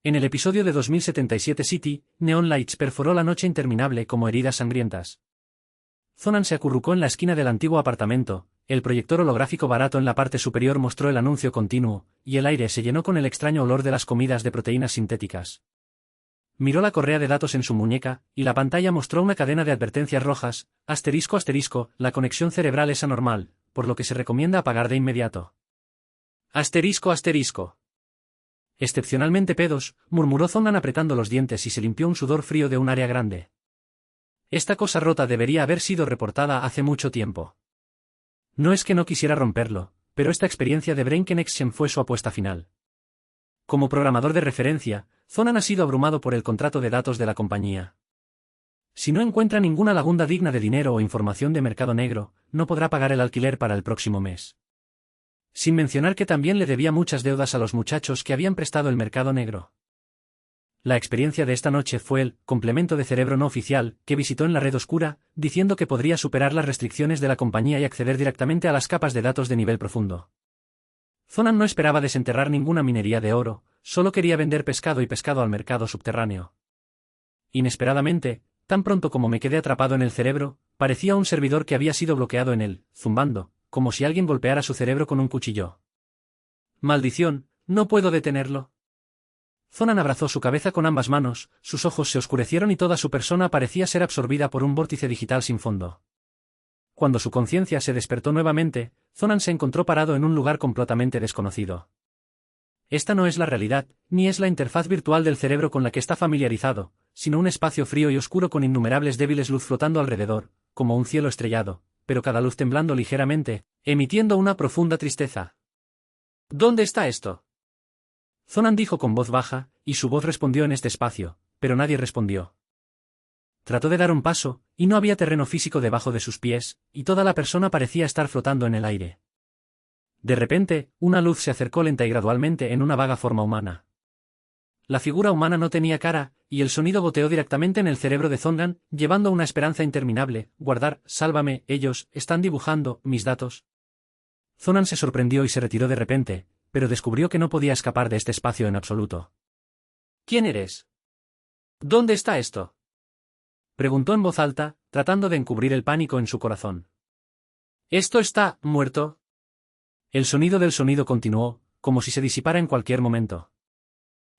En el episodio de 2077 City, Neon Lights perforó la noche interminable como heridas sangrientas. Zonan se acurrucó en la esquina del antiguo apartamento, el proyector holográfico barato en la parte superior mostró el anuncio continuo, y el aire se llenó con el extraño olor de las comidas de proteínas sintéticas. Miró la correa de datos en su muñeca, y la pantalla mostró una cadena de advertencias rojas, ***, la conexión cerebral es anormal, por lo que se recomienda apagar de inmediato. ***. Excepcionalmente pedos, murmuró Zonan apretando los dientes y se limpió un sudor frío de un área grande. Esta cosa rota debería haber sido reportada hace mucho tiempo. No es que no quisiera romperlo, pero esta experiencia de Brain Connection fue su apuesta final. Como programador de referencia, Zonan ha sido abrumado por el contrato de datos de la compañía. Si no encuentra ninguna laguna digna de dinero o información de mercado negro, no podrá pagar el alquiler para el próximo mes. Sin mencionar que también le debía muchas deudas a los muchachos que habían prestado el mercado negro. La experiencia de esta noche fue el complemento de cerebro no oficial que visitó en la red oscura, diciendo que podría superar las restricciones de la compañía y acceder directamente a las capas de datos de nivel profundo. Zonan no esperaba desenterrar ninguna minería de oro, solo quería vender pescado y pescado al mercado subterráneo. Inesperadamente, tan pronto como me quedé atrapado en el cerebro, parecía un servidor que había sido bloqueado en él, zumbando, como si alguien golpeara su cerebro con un cuchillo. ¡Maldición! ¿No puedo detenerlo? Zonan abrazó su cabeza con ambas manos, sus ojos se oscurecieron y toda su persona parecía ser absorbida por un vórtice digital sin fondo. Cuando su conciencia se despertó nuevamente, Zonan se encontró parado en un lugar completamente desconocido. Esta no es la realidad, ni es la interfaz virtual del cerebro con la que está familiarizado, sino un espacio frío y oscuro con innumerables débiles luz flotando alrededor, como un cielo estrellado, pero cada luz temblando ligeramente, emitiendo una profunda tristeza. ¿Dónde está esto? Zonan dijo con voz baja, y su voz respondió en este espacio, pero nadie respondió. Trató de dar un paso, y no había terreno físico debajo de sus pies, y toda la persona parecía estar flotando en el aire. De repente, una luz se acercó lenta y gradualmente en una vaga forma humana. La figura humana no tenía cara, y el sonido goteó directamente en el cerebro de Zonan, llevando una esperanza interminable, guardar, sálvame, ellos, están dibujando, mis datos. Zonan se sorprendió y se retiró de repente, pero descubrió que no podía escapar de este espacio en absoluto. ¿Quién eres? ¿Dónde está esto? Preguntó en voz alta, tratando de encubrir el pánico en su corazón. ¿Esto está muerto? El sonido del sonido continuó, como si se disipara en cualquier momento.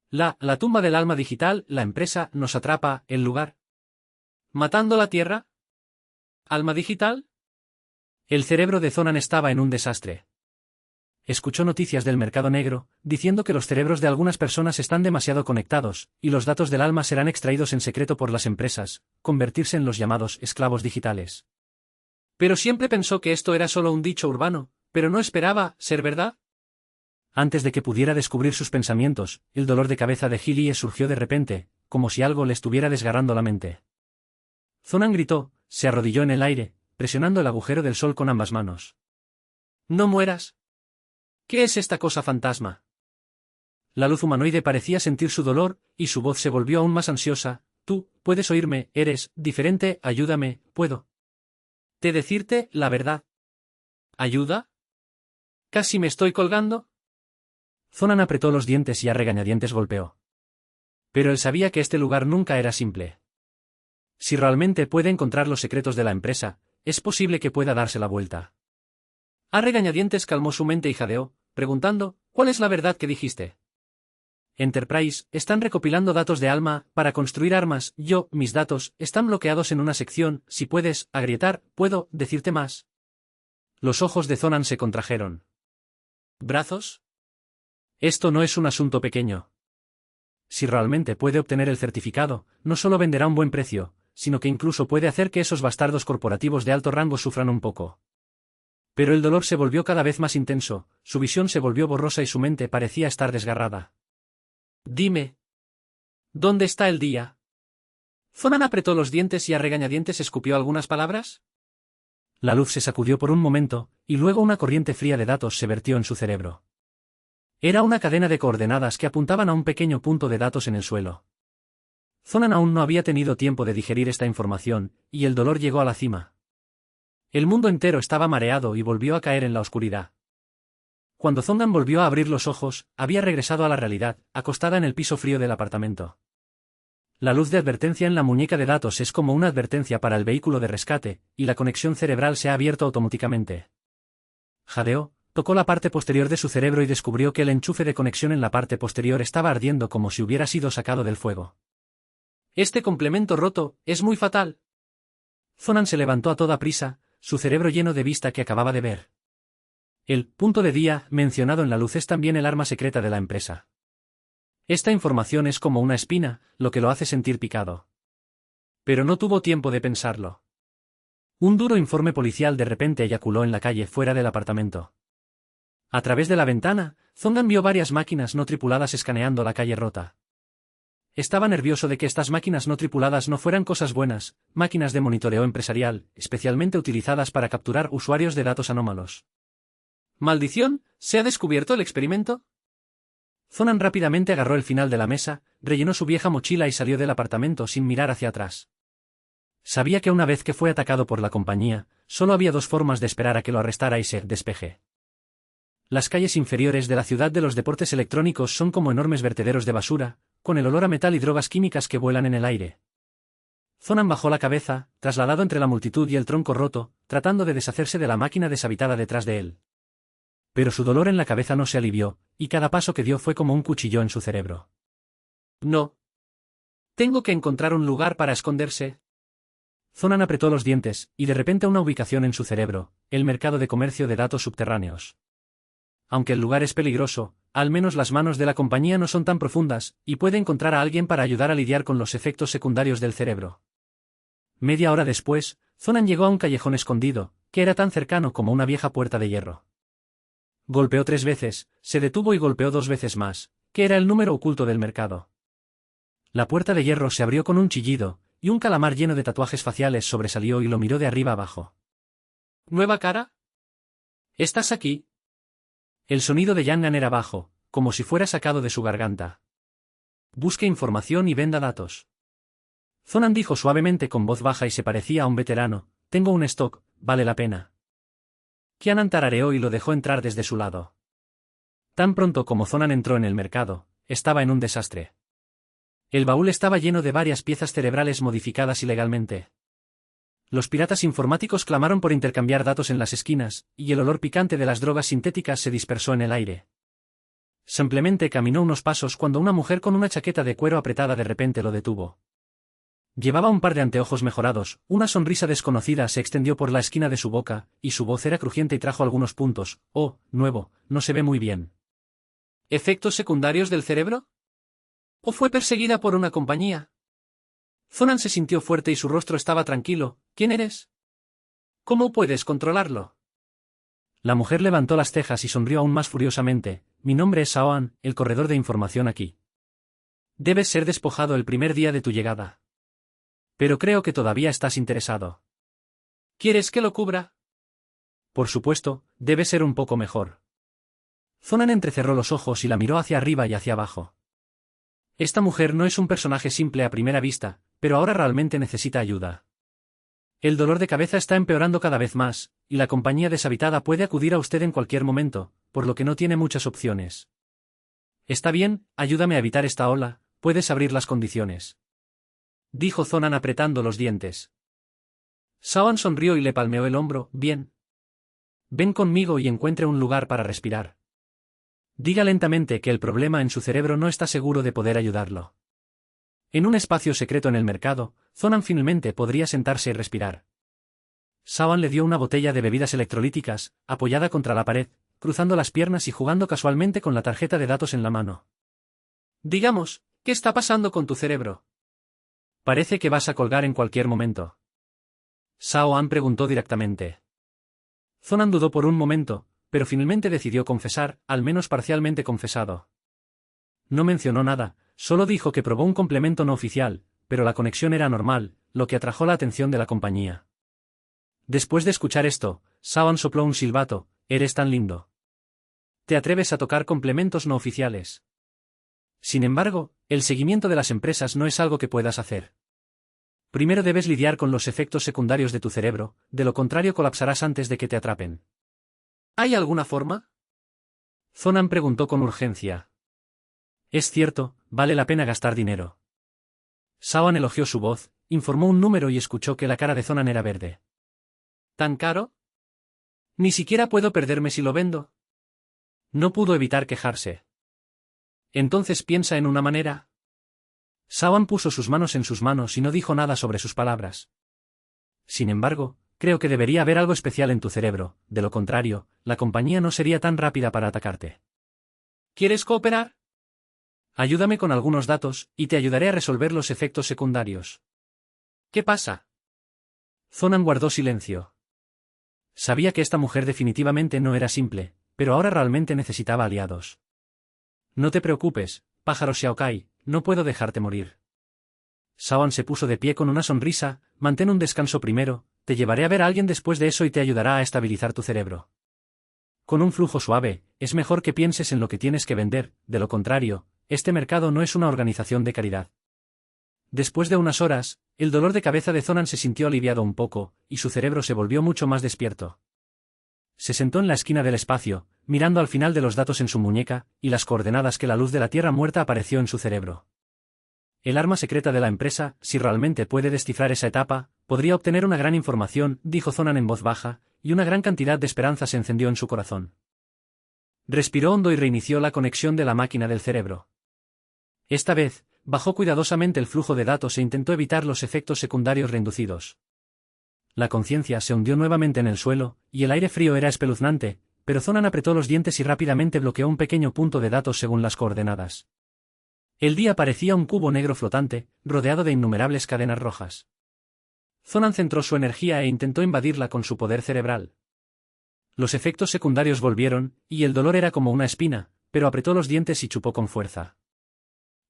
La tumba del alma digital, la empresa, nos atrapa, el lugar. ¿Matando la Tierra? ¿Alma digital? El cerebro de Zonan estaba en un desastre. Escuchó noticias del mercado negro, diciendo que los cerebros de algunas personas están demasiado conectados, y los datos del alma serán extraídos en secreto por las empresas, convertirse en los llamados esclavos digitales. Pero siempre pensó que esto era solo un dicho urbano, pero no esperaba ser verdad. Antes de que pudiera descubrir sus pensamientos, el dolor de cabeza de Hillie surgió de repente, como si algo le estuviera desgarrando la mente. Zonan gritó, se arrodilló en el aire, presionando el agujero del sol con ambas manos. ¡No mueras! ¿Qué es esta cosa fantasma? La luz humanoide parecía sentir su dolor, y su voz se volvió aún más ansiosa. Tú, puedes oírme, eres diferente, ayúdame, puedo. ¿Te decirte la verdad? ¿Ayuda? ¿Casi me estoy colgando? Zonan apretó los dientes y a regañadientes golpeó. Pero él sabía que este lugar nunca era simple. Si realmente puede encontrar los secretos de la empresa, es posible que pueda darse la vuelta. A regañadientes calmó su mente y jadeó, preguntando, ¿cuál es la verdad que dijiste? Enterprise, están recopilando datos de alma, para construir armas, mis datos, están bloqueados en una sección, si puedes, agrietar, puedo, decirte más. Los ojos de Zonan se contrajeron. ¿Brazos? Esto no es un asunto pequeño. Si realmente puede obtener el certificado, no solo venderá un buen precio, sino que incluso puede hacer que esos bastardos corporativos de alto rango sufran un poco. Pero el dolor se volvió cada vez más intenso, su visión se volvió borrosa y su mente parecía estar desgarrada. Dime. ¿Dónde está el día? Zonan apretó los dientes y a regañadientes escupió algunas palabras. La luz se sacudió por un momento, y luego una corriente fría de datos se vertió en su cerebro. Era una cadena de coordenadas que apuntaban a un pequeño punto de datos en el suelo. Zonan aún no había tenido tiempo de digerir esta información, y el dolor llegó a la cima. El mundo entero estaba mareado y volvió a caer en la oscuridad. Cuando Zongan volvió a abrir los ojos, había regresado a la realidad, acostada en el piso frío del apartamento. La luz de advertencia en la muñeca de datos es como una advertencia para el vehículo de rescate, y la conexión cerebral se ha abierto automáticamente. Jadeó, tocó la parte posterior de su cerebro y descubrió que el enchufe de conexión en la parte posterior estaba ardiendo como si hubiera sido sacado del fuego. Este complemento roto es muy fatal. Zonan se levantó a toda prisa, su cerebro lleno de vista que acababa de ver. El punto de día mencionado en la luz es también el arma secreta de la empresa. Esta información es como una espina, lo que lo hace sentir picado. Pero no tuvo tiempo de pensarlo. Un duro informe policial de repente eyaculó en la calle fuera del apartamento. A través de la ventana, Zongan vio varias máquinas no tripuladas escaneando la calle rota. Estaba nervioso de que estas máquinas no tripuladas no fueran cosas buenas, máquinas de monitoreo empresarial, especialmente utilizadas para capturar usuarios de datos anómalos. ¿Maldición? ¿Se ha descubierto el experimento? Zonan rápidamente agarró el final de la mesa, rellenó su vieja mochila y salió del apartamento sin mirar hacia atrás. Sabía que una vez que fue atacado por la compañía, solo había dos formas de esperar a que lo arrestara y se despeje. Las calles inferiores de la ciudad de los deportes electrónicos son como enormes vertederos de basura, con el olor a metal y drogas químicas que vuelan en el aire. Zonan bajó la cabeza, trasladado entre la multitud y el tronco roto, tratando de deshacerse de la máquina deshabitada detrás de él. Pero su dolor en la cabeza no se alivió, y cada paso que dio fue como un cuchillo en su cerebro. No. Tengo que encontrar un lugar para esconderse. Zonan apretó los dientes, y de repente una ubicación en su cerebro, el mercado de comercio de datos subterráneos. Aunque el lugar es peligroso, al menos las manos de la compañía no son tan profundas, y puede encontrar a alguien para ayudar a lidiar con los efectos secundarios del cerebro. Media hora después, Zonan llegó a un callejón escondido, que era tan cercano como una vieja puerta de hierro. Golpeó 3 veces, se detuvo y golpeó 2 veces más, que era el número oculto del mercado. La puerta de hierro se abrió con un chillido, y un calamar lleno de tatuajes faciales sobresalió y lo miró de arriba abajo. ¿Nueva cara? ¿Estás aquí? El sonido de Yangan era bajo, como si fuera sacado de su garganta. Busque información y venda datos. Zonan dijo suavemente con voz baja y se parecía a un veterano, tengo un stock, vale la pena. Kianan tarareó y lo dejó entrar desde su lado. Tan pronto como Zonan entró en el mercado, estaba en un desastre. El baúl estaba lleno de varias piezas cerebrales modificadas ilegalmente. Los piratas informáticos clamaron por intercambiar datos en las esquinas, y el olor picante de las drogas sintéticas se dispersó en el aire. Simplemente caminó unos pasos cuando una mujer con una chaqueta de cuero apretada de repente lo detuvo. Llevaba un par de anteojos mejorados, una sonrisa desconocida se extendió por la esquina de su boca, y su voz era crujiente y trajo algunos puntos. Oh, nuevo, no se ve muy bien. ¿Efectos secundarios del cerebro? ¿O fue perseguida por una compañía? Zonan se sintió fuerte y su rostro estaba tranquilo. ¿Quién eres? ¿Cómo puedes controlarlo? La mujer levantó las cejas y sonrió aún más furiosamente. Mi nombre es Saoan, el corredor de información aquí. Debes ser despojado el primer día de tu llegada. Pero creo que todavía estás interesado. ¿Quieres que lo cubra? Por supuesto, debe ser un poco mejor. Zonan entrecerró los ojos y la miró hacia arriba y hacia abajo. Esta mujer no es un personaje simple a primera vista, pero ahora realmente necesita ayuda. El dolor de cabeza está empeorando cada vez más, y la compañía deshabitada puede acudir a usted en cualquier momento, por lo que no tiene muchas opciones. Está bien, ayúdame a evitar esta ola, puedes abrir las condiciones. Dijo Zonan apretando los dientes. Saoan sonrió y le palmeó el hombro. Bien. Ven conmigo y encuentre un lugar para respirar. Diga lentamente que el problema en su cerebro no está seguro de poder ayudarlo. En un espacio secreto en el mercado, Zonan finalmente podría sentarse y respirar. Saoan le dio una botella de bebidas electrolíticas, apoyada contra la pared, cruzando las piernas y jugando casualmente con la tarjeta de datos en la mano. Digamos, ¿qué está pasando con tu cerebro? Parece que vas a colgar en cualquier momento. Saoan preguntó directamente. Zonan dudó por un momento, pero finalmente decidió confesar, al menos parcialmente confesado. No mencionó nada, solo dijo que probó un complemento no oficial, pero la conexión era normal, lo que atrajo la atención de la compañía. Después de escuchar esto, Saoan sopló un silbato. Eres tan lindo. ¿Te atreves a tocar complementos no oficiales? Sin embargo, el seguimiento de las empresas no es algo que puedas hacer. Primero debes lidiar con los efectos secundarios de tu cerebro, de lo contrario colapsarás antes de que te atrapen. ¿Hay alguna forma? Zonan preguntó con urgencia. Es cierto, vale la pena gastar dinero. Sawan elogió su voz, informó un número y escuchó que la cara de Zonan era verde. ¿Tan caro? Ni siquiera puedo perderme si lo vendo. No pudo evitar quejarse. Entonces piensa en una manera. Sawan puso sus manos en sus manos y no dijo nada sobre sus palabras. Sin embargo, creo que debería haber algo especial en tu cerebro, de lo contrario, la compañía no sería tan rápida para atacarte. ¿Quieres cooperar? Ayúdame con algunos datos, y te ayudaré a resolver los efectos secundarios. ¿Qué pasa? Zonan guardó silencio. Sabía que esta mujer definitivamente no era simple, pero ahora realmente necesitaba aliados. No te preocupes, pájaro Xiaokai, no puedo dejarte morir. Sawan se puso de pie con una sonrisa, mantén un descanso primero, te llevaré a ver a alguien después de eso y te ayudará a estabilizar tu cerebro. Con un flujo suave, es mejor que pienses en lo que tienes que vender, de lo contrario, este mercado no es una organización de caridad. Después de unas horas, el dolor de cabeza de Zonan se sintió aliviado un poco, y su cerebro se volvió mucho más despierto. Se sentó en la esquina del espacio, mirando al final de los datos en su muñeca, y las coordenadas que la luz de la Tierra muerta apareció en su cerebro. El arma secreta de la empresa, si realmente puede descifrar esa etapa, podría obtener una gran información, dijo Zonan en voz baja, y una gran cantidad de esperanza se encendió en su corazón. Respiró hondo y reinició la conexión de la máquina del cerebro. Esta vez, bajó cuidadosamente el flujo de datos e intentó evitar los efectos secundarios reinducidos. La conciencia se hundió nuevamente en el suelo, y el aire frío era espeluznante, pero Zonan apretó los dientes y rápidamente bloqueó un pequeño punto de datos según las coordenadas. El día parecía un cubo negro flotante, rodeado de innumerables cadenas rojas. Zonan centró su energía e intentó invadirla con su poder cerebral. Los efectos secundarios volvieron, y el dolor era como una espina, pero apretó los dientes y chupó con fuerza.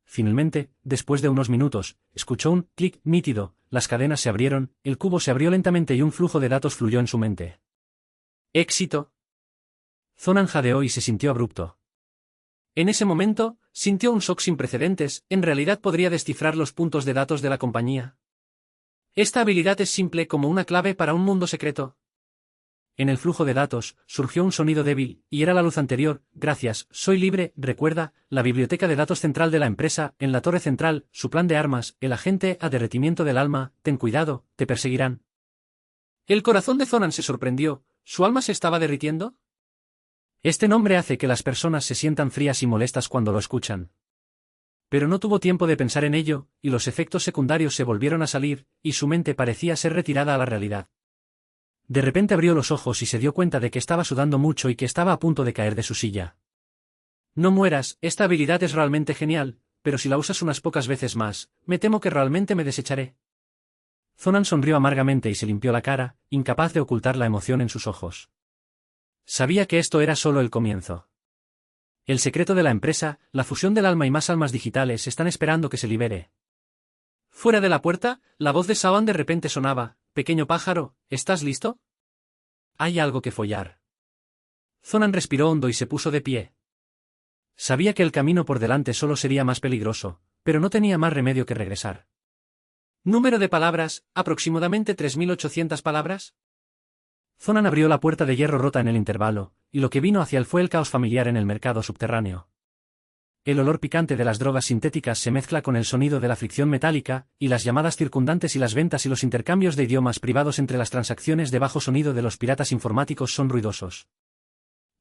Finalmente, después de unos minutos, escuchó un clic nítido, las cadenas se abrieron, el cubo se abrió lentamente y un flujo de datos fluyó en su mente. ¡Éxito! Zonan jadeó y se sintió abrupto. En ese momento, sintió un shock sin precedentes, en realidad podría descifrar los puntos de datos de la compañía. Esta habilidad es simple como una clave para un mundo secreto. En el flujo de datos, surgió un sonido débil, y era la luz anterior. Gracias, soy libre, recuerda, la biblioteca de datos central de la empresa, en la torre central, su plan de armas, el agente a derretimiento del alma, ten cuidado, te perseguirán. El corazón de Zonan se sorprendió, ¿su alma se estaba derritiendo? Este nombre hace que las personas se sientan frías y molestas cuando lo escuchan. Pero no tuvo tiempo de pensar en ello, y los efectos secundarios se volvieron a salir, y su mente parecía ser retirada a la realidad. De repente abrió los ojos y se dio cuenta de que estaba sudando mucho y que estaba a punto de caer de su silla. No mueras, esta habilidad es realmente genial, pero si la usas unas pocas veces más, me temo que realmente me desecharé. Zonan sonrió amargamente y se limpió la cara, incapaz de ocultar la emoción en sus ojos. Sabía que esto era solo el comienzo. El secreto de la empresa, la fusión del alma y más almas digitales están esperando que se libere. Fuera de la puerta, la voz de Sawan de repente sonaba, «Pequeño pájaro, ¿estás listo? Hay algo que follar». Zonan respiró hondo y se puso de pie. Sabía que el camino por delante solo sería más peligroso, pero no tenía más remedio que regresar. Número de palabras, aproximadamente 3800 palabras. Zonan abrió la puerta de hierro rota en el intervalo, y lo que vino hacia él fue el caos familiar en el mercado subterráneo. El olor picante de las drogas sintéticas se mezcla con el sonido de la fricción metálica, y las llamadas circundantes y las ventas y los intercambios de idiomas privados entre las transacciones de bajo sonido de los piratas informáticos son ruidosos.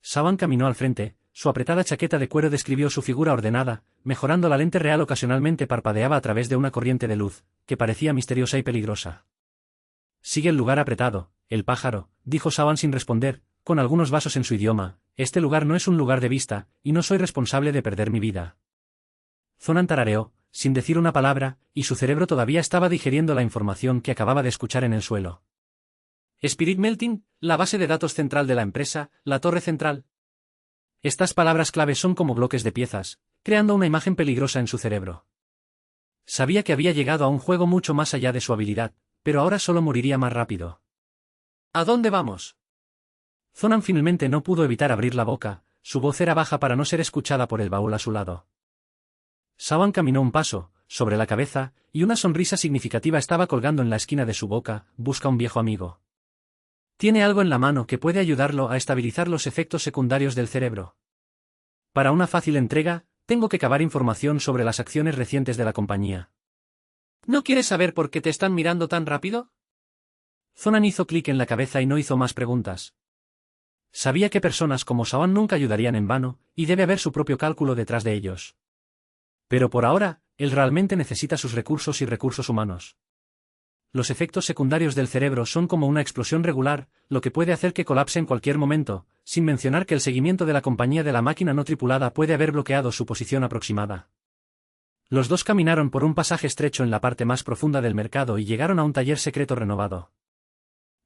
Sawan caminó al frente, su apretada chaqueta de cuero describió su figura ordenada, mejorando la lente real ocasionalmente parpadeaba a través de una corriente de luz, que parecía misteriosa y peligrosa. Sigue el lugar apretado, el pájaro, dijo Sawan sin responder, con algunos vasos en su idioma, este lugar no es un lugar de vista, y no soy responsable de perder mi vida. Zonan tarareó, sin decir una palabra, y su cerebro todavía estaba digiriendo la información que acababa de escuchar en el suelo. Spirit Melting, la base de datos central de la empresa, la torre central. Estas palabras clave son como bloques de piezas, creando una imagen peligrosa en su cerebro. Sabía que había llegado a un juego mucho más allá de su habilidad, pero ahora solo moriría más rápido. ¿A dónde vamos? Zonan finalmente no pudo evitar abrir la boca, su voz era baja para no ser escuchada por el baúl a su lado. Sawan caminó un paso, sobre la cabeza, y una sonrisa significativa estaba colgando en la esquina de su boca, busca un viejo amigo. Tiene algo en la mano que puede ayudarlo a estabilizar los efectos secundarios del cerebro. Para una fácil entrega, tengo que cavar información sobre las acciones recientes de la compañía. ¿No quieres saber por qué te están mirando tan rápido? Zonan hizo clic en la cabeza y no hizo más preguntas. Sabía que personas como Sawan nunca ayudarían en vano, y debe haber su propio cálculo detrás de ellos. Pero por ahora, él realmente necesita sus recursos y recursos humanos. Los efectos secundarios del cerebro son como una explosión regular, lo que puede hacer que colapse en cualquier momento, sin mencionar que el seguimiento de la compañía de la máquina no tripulada puede haber bloqueado su posición aproximada. Los dos caminaron por un pasaje estrecho en la parte más profunda del mercado y llegaron a un taller secreto renovado.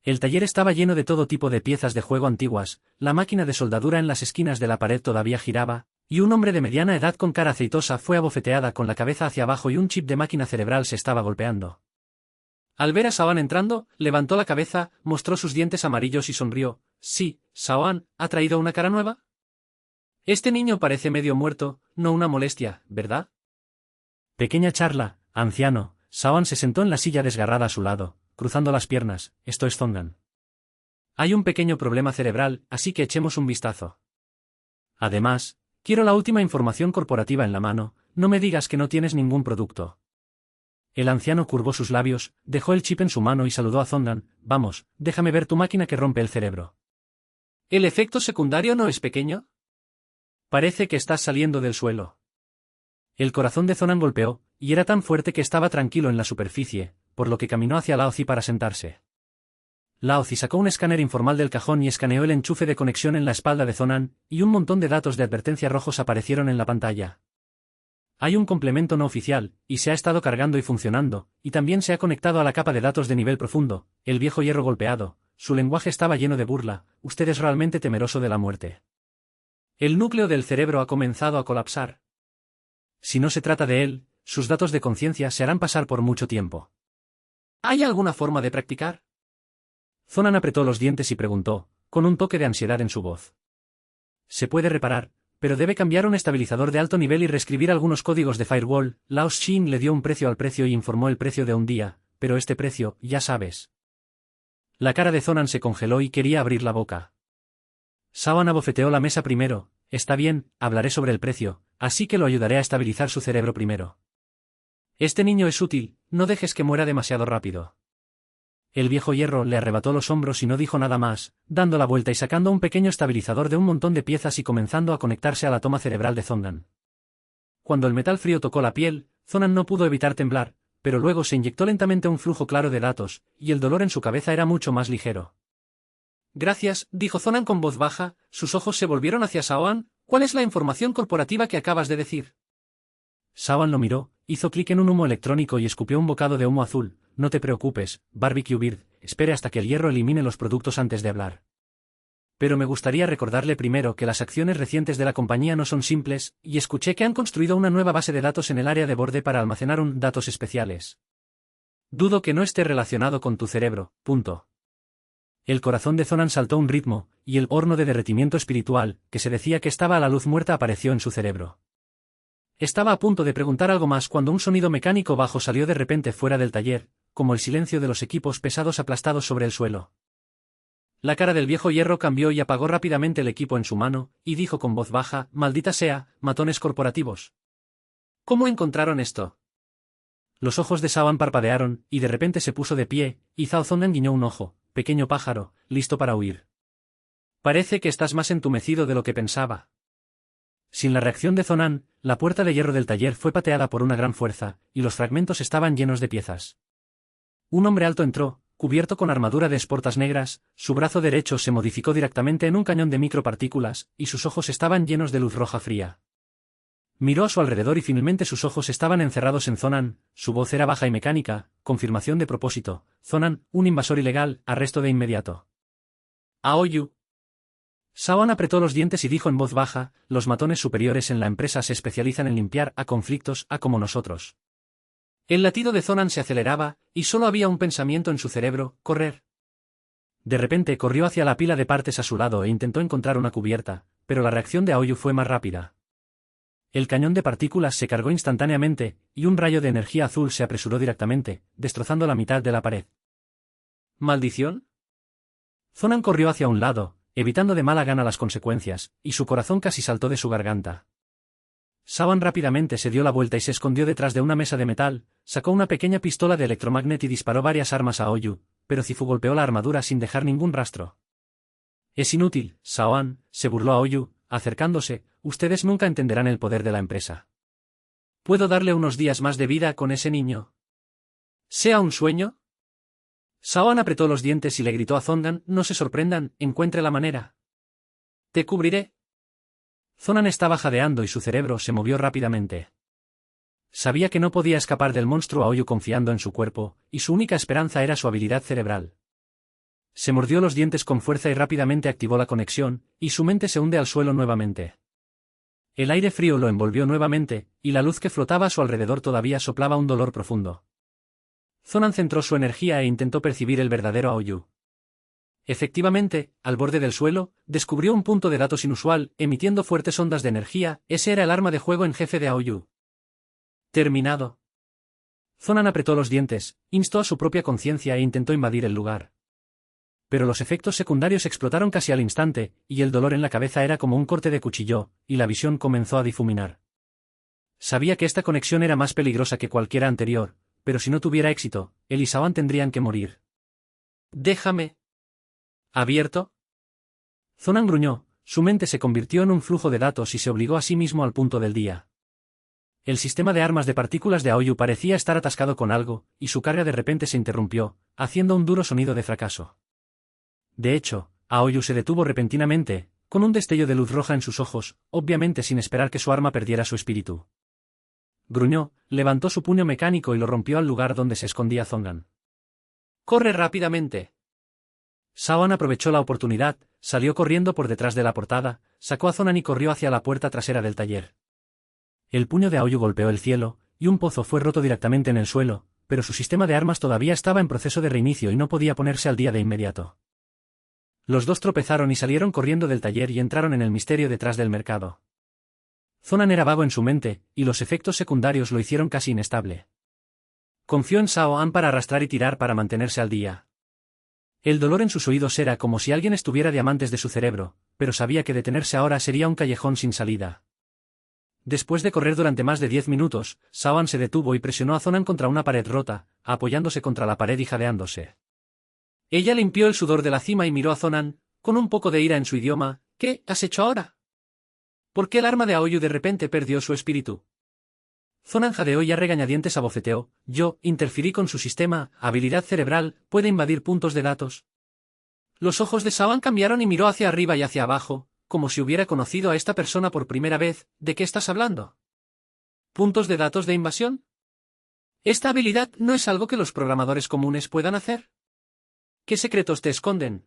El taller estaba lleno de todo tipo de piezas de juego antiguas, la máquina de soldadura en las esquinas de la pared todavía giraba, y un hombre de mediana edad con cara aceitosa fue abofeteada con la cabeza hacia abajo y un chip de máquina cerebral se estaba golpeando. Al ver a Sawan entrando, levantó la cabeza, mostró sus dientes amarillos y sonrió. Sí, Sawan, ¿ha traído una cara nueva? Este niño parece medio muerto, no una molestia, ¿verdad? Pequeña charla, anciano. Sawan se sentó en la silla desgarrada a su lado, cruzando las piernas. Esto es Zongan. Hay un pequeño problema cerebral, así que echemos un vistazo. Además, quiero la última información corporativa en la mano, no me digas que no tienes ningún producto. El anciano curvó sus labios, dejó el chip en su mano y saludó a Zongan. Vamos, déjame ver tu máquina que rompe el cerebro. ¿El efecto secundario no es pequeño? Parece que estás saliendo del suelo. El corazón de Zongan golpeó, y era tan fuerte que estaba tranquilo en la superficie, por lo que caminó hacia Laozi para sentarse. Laozi sacó un escáner informal del cajón y escaneó el enchufe de conexión en la espalda de Zongan, y un montón de datos de advertencia rojos aparecieron en la pantalla. Hay un complemento no oficial, y se ha estado cargando y funcionando, y también se ha conectado a la capa de datos de nivel profundo, el viejo hierro golpeado. Su lenguaje estaba lleno de burla. Usted es realmente temeroso de la muerte. El núcleo del cerebro ha comenzado a colapsar. Si no se trata de él, sus datos de conciencia se harán pasar por mucho tiempo. ¿Hay alguna forma de practicar? Zongan apretó los dientes y preguntó, con un toque de ansiedad en su voz. Se puede reparar, pero debe cambiar un estabilizador de alto nivel y reescribir algunos códigos de firewall. Lao Xin le dio un precio al precio y informó el precio de un día, pero este precio, ya sabes. La cara de Zongan se congeló y quería abrir la boca. Sawan abofeteó la mesa primero. Está bien, hablaré sobre el precio, así que lo ayudaré a estabilizar su cerebro primero. Este niño es útil, no dejes que muera demasiado rápido. El viejo hierro le arrebató los hombros y no dijo nada más, dando la vuelta y sacando un pequeño estabilizador de un montón de piezas y comenzando a conectarse a la toma cerebral de Zongan. Cuando el metal frío tocó la piel, Zongan no pudo evitar temblar, pero luego se inyectó lentamente un flujo claro de datos, y el dolor en su cabeza era mucho más ligero. Gracias, dijo Zongan con voz baja, sus ojos se volvieron hacia Sawan. ¿Cuál es la información corporativa que acabas de decir? Sawan lo miró, hizo clic en un humo electrónico y escupió un bocado de humo azul. No te preocupes, Barbecue Bird, espere hasta que el hierro elimine los productos antes de hablar. Pero me gustaría recordarle primero que las acciones recientes de la compañía no son simples, y escuché que han construido una nueva base de datos en el área de borde para almacenar datos especiales. Dudo que no esté relacionado con tu cerebro, punto. El corazón de Zongan saltó un ritmo, y el horno de derretimiento espiritual, que se decía que estaba a la luz muerta apareció en su cerebro. Estaba a punto de preguntar algo más cuando un sonido mecánico bajo salió de repente fuera del taller, como el silencio de los equipos pesados aplastados sobre el suelo. La cara del viejo hierro cambió y apagó rápidamente el equipo en su mano, y dijo con voz baja, maldita sea, matones corporativos. ¿Cómo encontraron esto? Los ojos de Sawan parpadearon, y de repente se puso de pie, y Zhao Zongan guiñó un ojo, pequeño pájaro, listo para huir. Parece que estás más entumecido de lo que pensaba. Sin la reacción de Zongan, la puerta de hierro del taller fue pateada por una gran fuerza, y los fragmentos estaban llenos de piezas. Un hombre alto entró, cubierto con armadura de esportas negras, su brazo derecho se modificó directamente en un cañón de micropartículas, y sus ojos estaban llenos de luz roja fría. Miró a su alrededor y finalmente sus ojos estaban encerrados en Zongan, su voz era baja y mecánica, confirmación de propósito. Zongan, un invasor ilegal, arresto de inmediato. Aoyu. Sawan apretó los dientes y dijo en voz baja, los matones superiores en la empresa se especializan en limpiar a conflictos a como nosotros. El latido de Zongan se aceleraba, y solo había un pensamiento en su cerebro, correr. De repente corrió hacia la pila de partes a su lado e intentó encontrar una cubierta, pero la reacción de Aoyu fue más rápida. El cañón de partículas se cargó instantáneamente, y un rayo de energía azul se apresuró directamente, destrozando la mitad de la pared. ¿Maldición? Zongan corrió hacia un lado, evitando de mala gana las consecuencias, y su corazón casi saltó de su garganta. Sawan rápidamente se dio la vuelta y se escondió detrás de una mesa de metal, sacó una pequeña pistola de electromagnet y disparó varias armas a Oyu, pero Zifu golpeó la armadura sin dejar ningún rastro. Es inútil, Sawan, se burló a Oyu, acercándose, ustedes nunca entenderán el poder de la empresa. ¿Puedo darle unos días más de vida con ese niño? ¿Sea un sueño? Sawan apretó los dientes y le gritó a Zondan, no se sorprendan, encuentre la manera. Te cubriré. Zonan estaba jadeando y su cerebro se movió rápidamente. Sabía que no podía escapar del monstruo Aoyu confiando en su cuerpo, y su única esperanza era su habilidad cerebral. Se mordió los dientes con fuerza y rápidamente activó la conexión, y su mente se hunde al suelo nuevamente. El aire frío lo envolvió nuevamente, y la luz que flotaba a su alrededor todavía soplaba un dolor profundo. Zonan centró su energía e intentó percibir el verdadero Aoyu. Efectivamente, al borde del suelo, descubrió un punto de datos inusual, emitiendo fuertes ondas de energía, ese era el arma de juego en jefe de Aoyu. Terminado. Zonan apretó los dientes, instó a su propia conciencia e intentó invadir el lugar. Pero los efectos secundarios explotaron casi al instante, y el dolor en la cabeza era como un corte de cuchillo, y la visión comenzó a difuminar. Sabía que esta conexión era más peligrosa que cualquiera anterior, pero si no tuviera éxito, él y Sawan tendrían que morir. Déjame. ¿Abierto? Zonan gruñó, su mente se convirtió en un flujo de datos y se obligó a sí mismo al punto del día. El sistema de armas de partículas de Aoyu parecía estar atascado con algo, y su carga de repente se interrumpió, haciendo un duro sonido de fracaso. De hecho, Aoyu se detuvo repentinamente, con un destello de luz roja en sus ojos, obviamente sin esperar que su arma perdiera su espíritu. Gruñó, levantó su puño mecánico y lo rompió al lugar donde se escondía Zongan. ¡Corre rápidamente! Sawan aprovechó la oportunidad, salió corriendo por detrás de la portada, sacó a Zonan y corrió hacia la puerta trasera del taller. El puño de Aoyu golpeó el cielo, y un pozo fue roto directamente en el suelo, pero su sistema de armas todavía estaba en proceso de reinicio y no podía ponerse al día de inmediato. Los dos tropezaron y salieron corriendo del taller y entraron en el misterio detrás del mercado. Zonan era vago en su mente, y los efectos secundarios lo hicieron casi inestable. Confió en Sao An para arrastrar y tirar para mantenerse al día. El dolor en sus oídos era como si alguien estuviera diamantes de su cerebro, pero sabía que detenerse ahora sería un callejón sin salida. Después de correr durante más de 10 minutos, Sao An se detuvo y presionó a Zonan contra una pared rota, apoyándose contra la pared y jadeándose. Ella limpió el sudor de la cima y miró a Zonan, con un poco de ira en su idioma. ¿Qué has hecho ahora? ¿Por qué el arma de Aoyu de repente perdió su espíritu? Zonan jadeó y a regañadientes abofeteó. Yo interferí con su sistema, habilidad cerebral, puede invadir puntos de datos. Los ojos de Sawan cambiaron y miró hacia arriba y hacia abajo, como si hubiera conocido a esta persona por primera vez. ¿De qué estás hablando? ¿Puntos de datos de invasión? ¿Esta habilidad no es algo que los programadores comunes puedan hacer? ¿Qué secretos te esconden?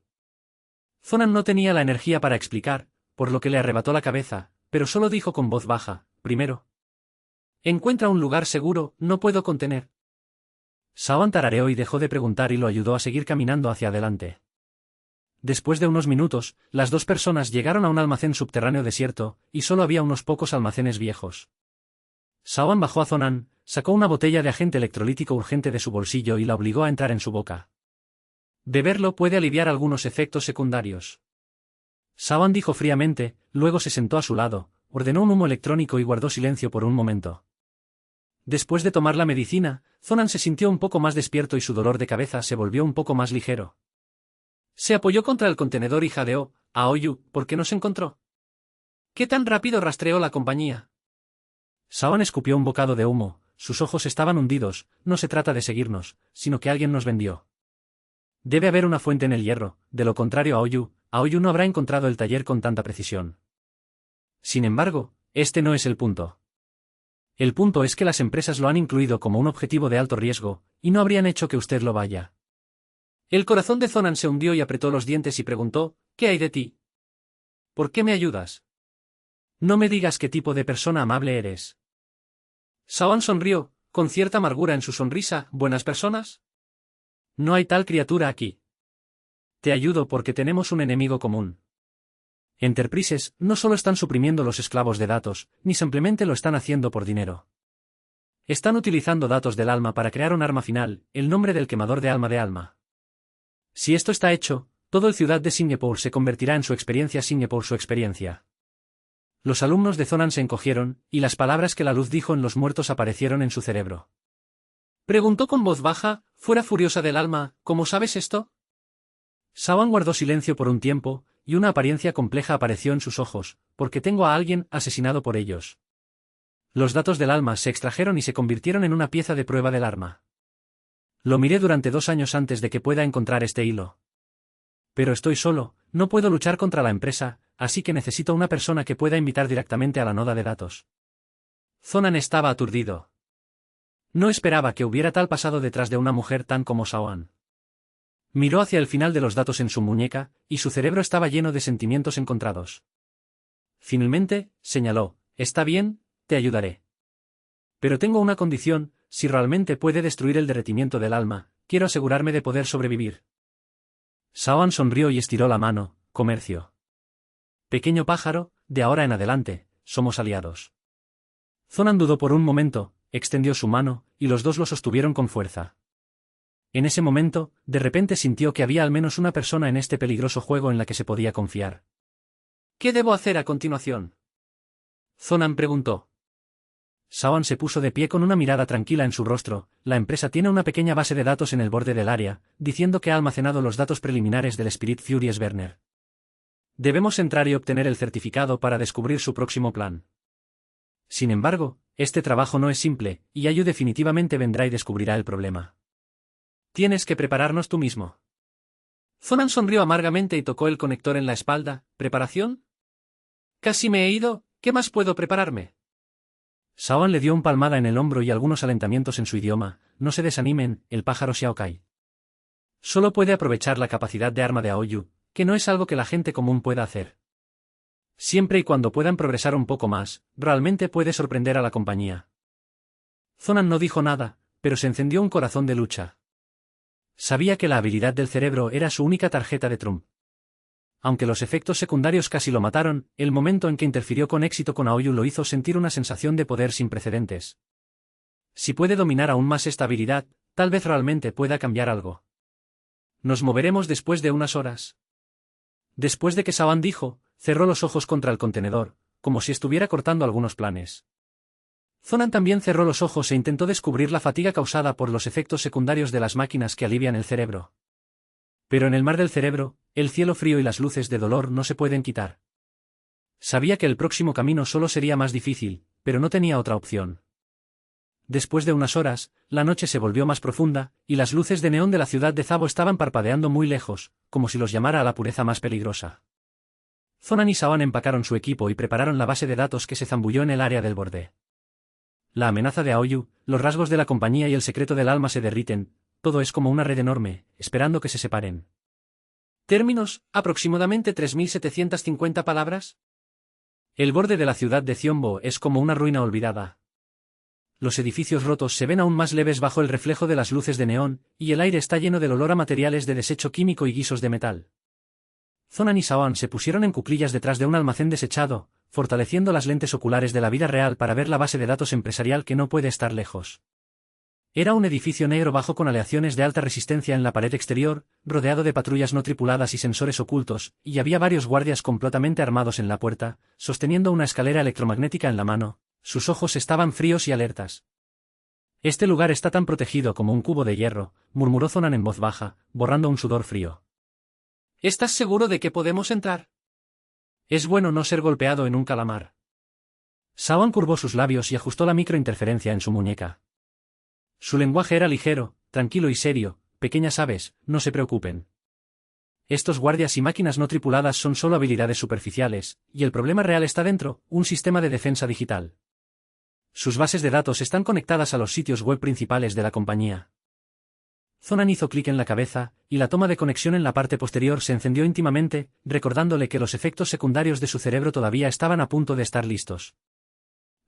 Zonan no tenía la energía para explicar, por lo que le arrebató la cabeza, pero solo dijo con voz baja, primero. Encuentra un lugar seguro, no puedo contener. Sawan tarareó y dejó de preguntar y lo ayudó a seguir caminando hacia adelante. Después de unos minutos, las dos personas llegaron a un almacén subterráneo desierto, y solo había unos pocos almacenes viejos. Sawan bajó a Zonan, sacó una botella de agente electrolítico urgente de su bolsillo y la obligó a entrar en su boca. Beberlo puede aliviar algunos efectos secundarios. Sawan dijo fríamente, luego se sentó a su lado, ordenó un humo electrónico y guardó silencio por un momento. Después de tomar la medicina, Zonan se sintió un poco más despierto y su dolor de cabeza se volvió un poco más ligero. Se apoyó contra el contenedor y jadeó. Aoyu, ¿por qué nos encontró? ¿Qué tan rápido rastreó la compañía? Sawan escupió un bocado de humo, sus ojos estaban hundidos. No se trata de seguirnos, sino que alguien nos vendió. Debe haber una fuente en el hierro, de lo contrario Aoyu no habrá encontrado el taller con tanta precisión. Sin embargo, este no es el punto. El punto es que las empresas lo han incluido como un objetivo de alto riesgo, y no habrían hecho que usted lo vaya. El corazón de Zonan se hundió y apretó los dientes y preguntó, ¿qué hay de ti? ¿Por qué me ayudas? No me digas qué tipo de persona amable eres. Sawan sonrió, con cierta amargura en su sonrisa. ¿Buenas personas? No hay tal criatura aquí. Te ayudo porque tenemos un enemigo común. Enterprises no solo están suprimiendo los esclavos de datos, ni simplemente lo están haciendo por dinero. Están utilizando datos del alma para crear un arma final, el nombre del quemador de alma. Si esto está hecho, todo el ciudad de Singapore se convertirá en su experiencia Singapore su experiencia. Los alumnos de Zonan se encogieron, y las palabras que la luz dijo en los muertos aparecieron en su cerebro. Preguntó con voz baja, fuera furiosa del alma, ¿cómo sabes esto? Sawan guardó silencio por un tiempo, y una apariencia compleja apareció en sus ojos, porque tengo a alguien asesinado por ellos. Los datos del alma se extrajeron y se convirtieron en una pieza de prueba del arma. Lo miré durante 2 años antes de que pueda encontrar este hilo. Pero estoy solo, no puedo luchar contra la empresa, así que necesito una persona que pueda invitar directamente a la noda de datos. Zonan estaba aturdido. No esperaba que hubiera tal pasado detrás de una mujer tan como Sawan. Miró hacia el final de los datos en su muñeca, y su cerebro estaba lleno de sentimientos encontrados. Finalmente, señaló, está bien, te ayudaré. Pero tengo una condición, si realmente puede destruir el derretimiento del alma, quiero asegurarme de poder sobrevivir. Sawan sonrió y estiró la mano, comercio. Pequeño pájaro, de ahora en adelante, somos aliados. Zonan dudó por un momento, extendió su mano, y los dos lo sostuvieron con fuerza. En ese momento, de repente sintió que había al menos una persona en este peligroso juego en la que se podía confiar. ¿Qué debo hacer a continuación? Zonan preguntó. Sawan se puso de pie con una mirada tranquila en su rostro. La empresa tiene una pequeña base de datos en el borde del área, diciendo que ha almacenado los datos preliminares del Spirit Furious Burner. Debemos entrar y obtener el certificado para descubrir su próximo plan. Sin embargo, este trabajo no es simple, y Ayu definitivamente vendrá y descubrirá el problema. Tienes que prepararnos tú mismo. Zonan sonrió amargamente y tocó el conector en la espalda. ¿Preparación? Casi me he ido, ¿qué más puedo prepararme? Sawan le dio un palmada en el hombro y algunos alentamientos en su idioma. No se desanimen, el pájaro Xiaokai. Solo puede aprovechar la capacidad de arma de Aoyu, que no es algo que la gente común pueda hacer. Siempre y cuando puedan progresar un poco más, realmente puede sorprender a la compañía. Zonan no dijo nada, pero se encendió un corazón de lucha. Sabía que la habilidad del cerebro era su única tarjeta de trump. Aunque los efectos secundarios casi lo mataron, el momento en que interfirió con éxito con Aoyu lo hizo sentir una sensación de poder sin precedentes. Si puede dominar aún más esta habilidad, tal vez realmente pueda cambiar algo. Nos moveremos después de unas horas. Después de que Sawan dijo, cerró los ojos contra el contenedor, como si estuviera cortando algunos planes. Zonan también cerró los ojos e intentó descubrir la fatiga causada por los efectos secundarios de las máquinas que alivian el cerebro. Pero en el mar del cerebro, el cielo frío y las luces de dolor no se pueden quitar. Sabía que el próximo camino solo sería más difícil, pero no tenía otra opción. Después de unas horas, la noche se volvió más profunda, y las luces de neón de la ciudad de Zabo estaban parpadeando muy lejos, como si los llamara a la pureza más peligrosa. Zonan y Sawan empacaron su equipo y prepararon la base de datos que se zambulló en el área del borde. La amenaza de Aoyu, los rasgos de la compañía y el secreto del alma se derriten, todo es como una red enorme, esperando que se separen. Términos, aproximadamente 3.750 palabras. El borde de la ciudad de Ziombo es como una ruina olvidada. Los edificios rotos se ven aún más leves bajo el reflejo de las luces de neón, y el aire está lleno del olor a materiales de desecho químico y guisos de metal. Zonan y Sawan se pusieron en cuclillas detrás de un almacén desechado, fortaleciendo las lentes oculares de la vida real para ver la base de datos empresarial que no puede estar lejos. Era un edificio negro bajo con aleaciones de alta resistencia en la pared exterior, rodeado de patrullas no tripuladas y sensores ocultos, y había varios guardias completamente armados en la puerta, sosteniendo una escalera electromagnética en la mano. Sus ojos estaban fríos y alertas. Este lugar está tan protegido como un cubo de hierro, murmuró Zonan en voz baja, borrando un sudor frío. ¿Estás seguro de que podemos entrar? Es bueno no ser golpeado en un calamar. Sawan curvó sus labios y ajustó la microinterferencia en su muñeca. Su lenguaje era ligero, tranquilo y serio. Pequeñas aves, no se preocupen. Estos guardias y máquinas no tripuladas son solo habilidades superficiales, y el problema real está dentro, un sistema de defensa digital. Sus bases de datos están conectadas a los sitios web principales de la compañía. Zonan hizo clic en la cabeza, y la toma de conexión en la parte posterior se encendió íntimamente, recordándole que los efectos secundarios de su cerebro todavía estaban a punto de estar listos.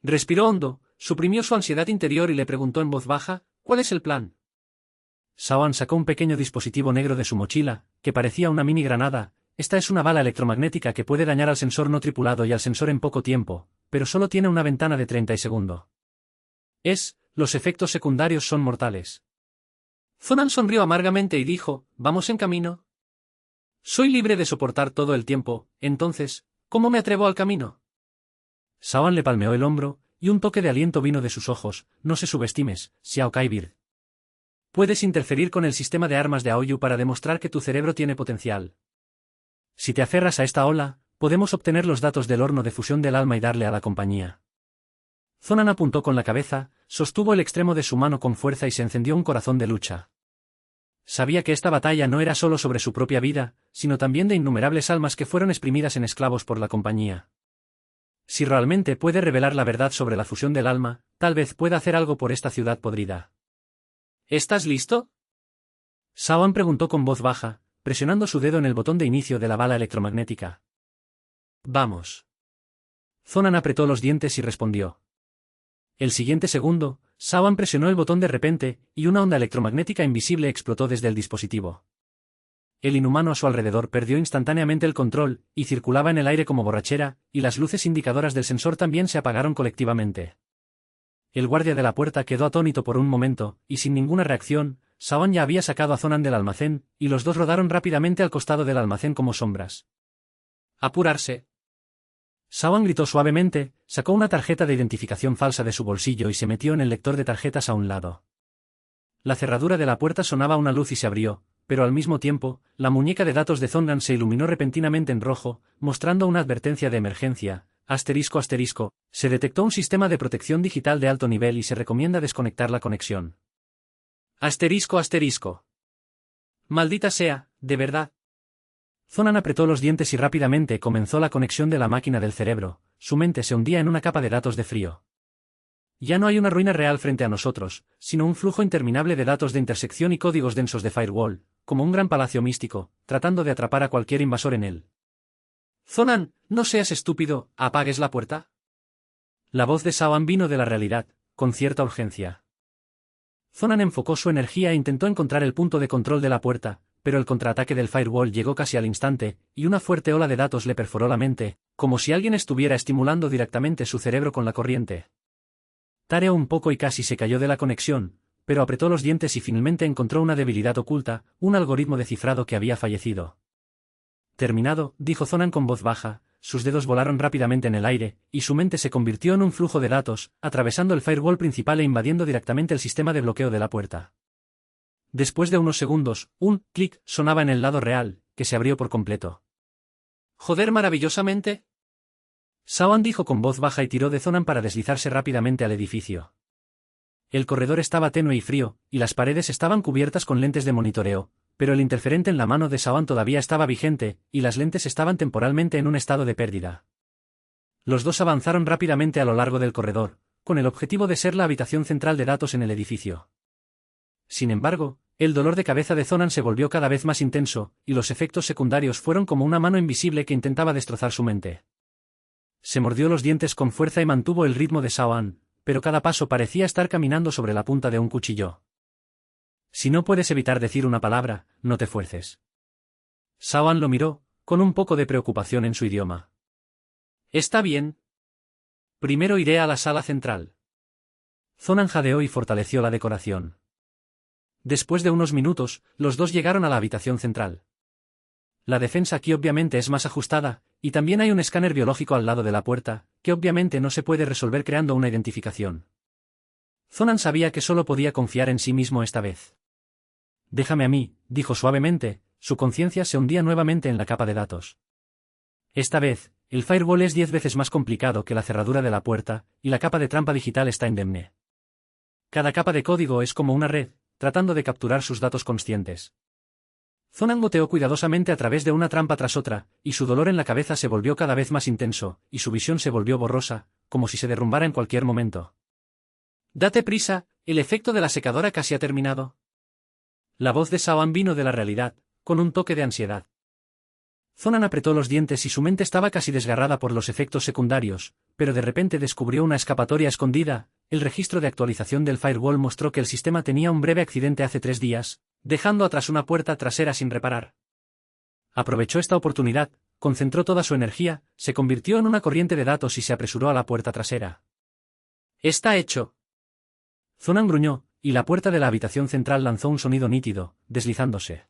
Respiró hondo, suprimió su ansiedad interior y le preguntó en voz baja, ¿cuál es el plan? Sawan sacó un pequeño dispositivo negro de su mochila, que parecía una mini granada. Esta es una bala electromagnética que puede dañar al sensor no tripulado y al sensor en poco tiempo, pero solo tiene una ventana de 30 segundos. Los efectos secundarios son mortales. Zonan sonrió amargamente y dijo, ¿vamos en camino? Soy libre de soportar todo el tiempo, entonces, ¿cómo me atrevo al camino? Sawan le palmeó el hombro, y un toque de aliento vino de sus ojos. No se subestimes, Xiao Kaibir. Puedes interferir con el sistema de armas de Aoyu para demostrar que tu cerebro tiene potencial. Si te aferras a esta ola, podemos obtener los datos del horno de fusión del alma y darle a la compañía. Zonan apuntó con la cabeza, sostuvo el extremo de su mano con fuerza y se encendió un corazón de lucha. Sabía que esta batalla no era solo sobre su propia vida, sino también de innumerables almas que fueron exprimidas en esclavos por la compañía. Si realmente puede revelar la verdad sobre la fusión del alma, tal vez pueda hacer algo por esta ciudad podrida. ¿Estás listo? Sawan preguntó con voz baja, presionando su dedo en el botón de inicio de la bala electromagnética. Vamos. Zonan apretó los dientes y respondió. El siguiente segundo, Sawan presionó el botón de repente, y una onda electromagnética invisible explotó desde el dispositivo. El inhumano a su alrededor perdió instantáneamente el control, y circulaba en el aire como borrachera, y las luces indicadoras del sensor también se apagaron colectivamente. El guardia de la puerta quedó atónito por un momento, y sin ninguna reacción, Sawan ya había sacado a Zonan del almacén, y los dos rodaron rápidamente al costado del almacén como sombras. ¡Apurarse! Sawan gritó suavemente, sacó una tarjeta de identificación falsa de su bolsillo y se metió en el lector de tarjetas a un lado. La cerradura de la puerta sonaba una luz y se abrió, pero al mismo tiempo, la muñeca de datos de Zongan se iluminó repentinamente en rojo, mostrando una advertencia de emergencia. ***, se detectó un sistema de protección digital de alto nivel y se recomienda desconectar la conexión. ***. Maldita sea, de verdad. Zonan apretó los dientes y rápidamente comenzó la conexión de la máquina del cerebro. Su mente se hundía en una capa de datos de frío. Ya no hay una ruina real frente a nosotros, sino un flujo interminable de datos de intersección y códigos densos de firewall, como un gran palacio místico, tratando de atrapar a cualquier invasor en él. Zonan, no seas estúpido, ¿apagues la puerta? La voz de Sawan vino de la realidad, con cierta urgencia. Zonan enfocó su energía e intentó encontrar el punto de control de la puerta, pero el contraataque del firewall llegó casi al instante, y una fuerte ola de datos le perforó la mente, como si alguien estuviera estimulando directamente su cerebro con la corriente. Tareó un poco y casi se cayó de la conexión, pero apretó los dientes y finalmente encontró una debilidad oculta, un algoritmo de cifrado que había fallecido. Terminado, dijo Zonan con voz baja, sus dedos volaron rápidamente en el aire, y su mente se convirtió en un flujo de datos, atravesando el firewall principal e invadiendo directamente el sistema de bloqueo de la puerta. Después de unos segundos, un clic sonaba en el lado real, que se abrió por completo. —¡Joder maravillosamente! Sawan dijo con voz baja y tiró de Zonan para deslizarse rápidamente al edificio. El corredor estaba tenue y frío, y las paredes estaban cubiertas con lentes de monitoreo, pero el interferente en la mano de Sawan todavía estaba vigente, y las lentes estaban temporalmente en un estado de pérdida. Los dos avanzaron rápidamente a lo largo del corredor, con el objetivo de ser la habitación central de datos en el edificio. Sin embargo, el dolor de cabeza de Zonan se volvió cada vez más intenso, y los efectos secundarios fueron como una mano invisible que intentaba destrozar su mente. Se mordió los dientes con fuerza y mantuvo el ritmo de Sawan, pero cada paso parecía estar caminando sobre la punta de un cuchillo. Si no puedes evitar decir una palabra, no te fuerces. Sawan lo miró, con un poco de preocupación en su idioma. Está bien. Primero iré a la sala central. Zonan jadeó y fortaleció la decoración. Después de unos minutos, los dos llegaron a la habitación central. La defensa aquí obviamente es más ajustada, y también hay un escáner biológico al lado de la puerta, que obviamente no se puede resolver creando una identificación. Zonan sabía que solo podía confiar en sí mismo esta vez. Déjame a mí, dijo suavemente, su conciencia se hundía nuevamente en la capa de datos. Esta vez, el firewall es 10 veces más complicado que la cerradura de la puerta, y la capa de trampa digital está indemne. Cada capa de código es como una red, tratando de capturar sus datos conscientes. Zonan goteó cuidadosamente a través de una trampa tras otra, y su dolor en la cabeza se volvió cada vez más intenso, y su visión se volvió borrosa, como si se derrumbara en cualquier momento. Date prisa, el efecto de la secadora casi ha terminado. La voz de Sawan vino de la realidad, con un toque de ansiedad. Zonan apretó los dientes y su mente estaba casi desgarrada por los efectos secundarios, pero de repente descubrió una escapatoria escondida. El registro de actualización del firewall mostró que el sistema tenía un breve accidente hace 3 días, dejando atrás una puerta trasera sin reparar. Aprovechó esta oportunidad, concentró toda su energía, se convirtió en una corriente de datos y se apresuró a la puerta trasera. Está hecho. Zonan gruñó, y la puerta de la habitación central lanzó un sonido nítido, deslizándose.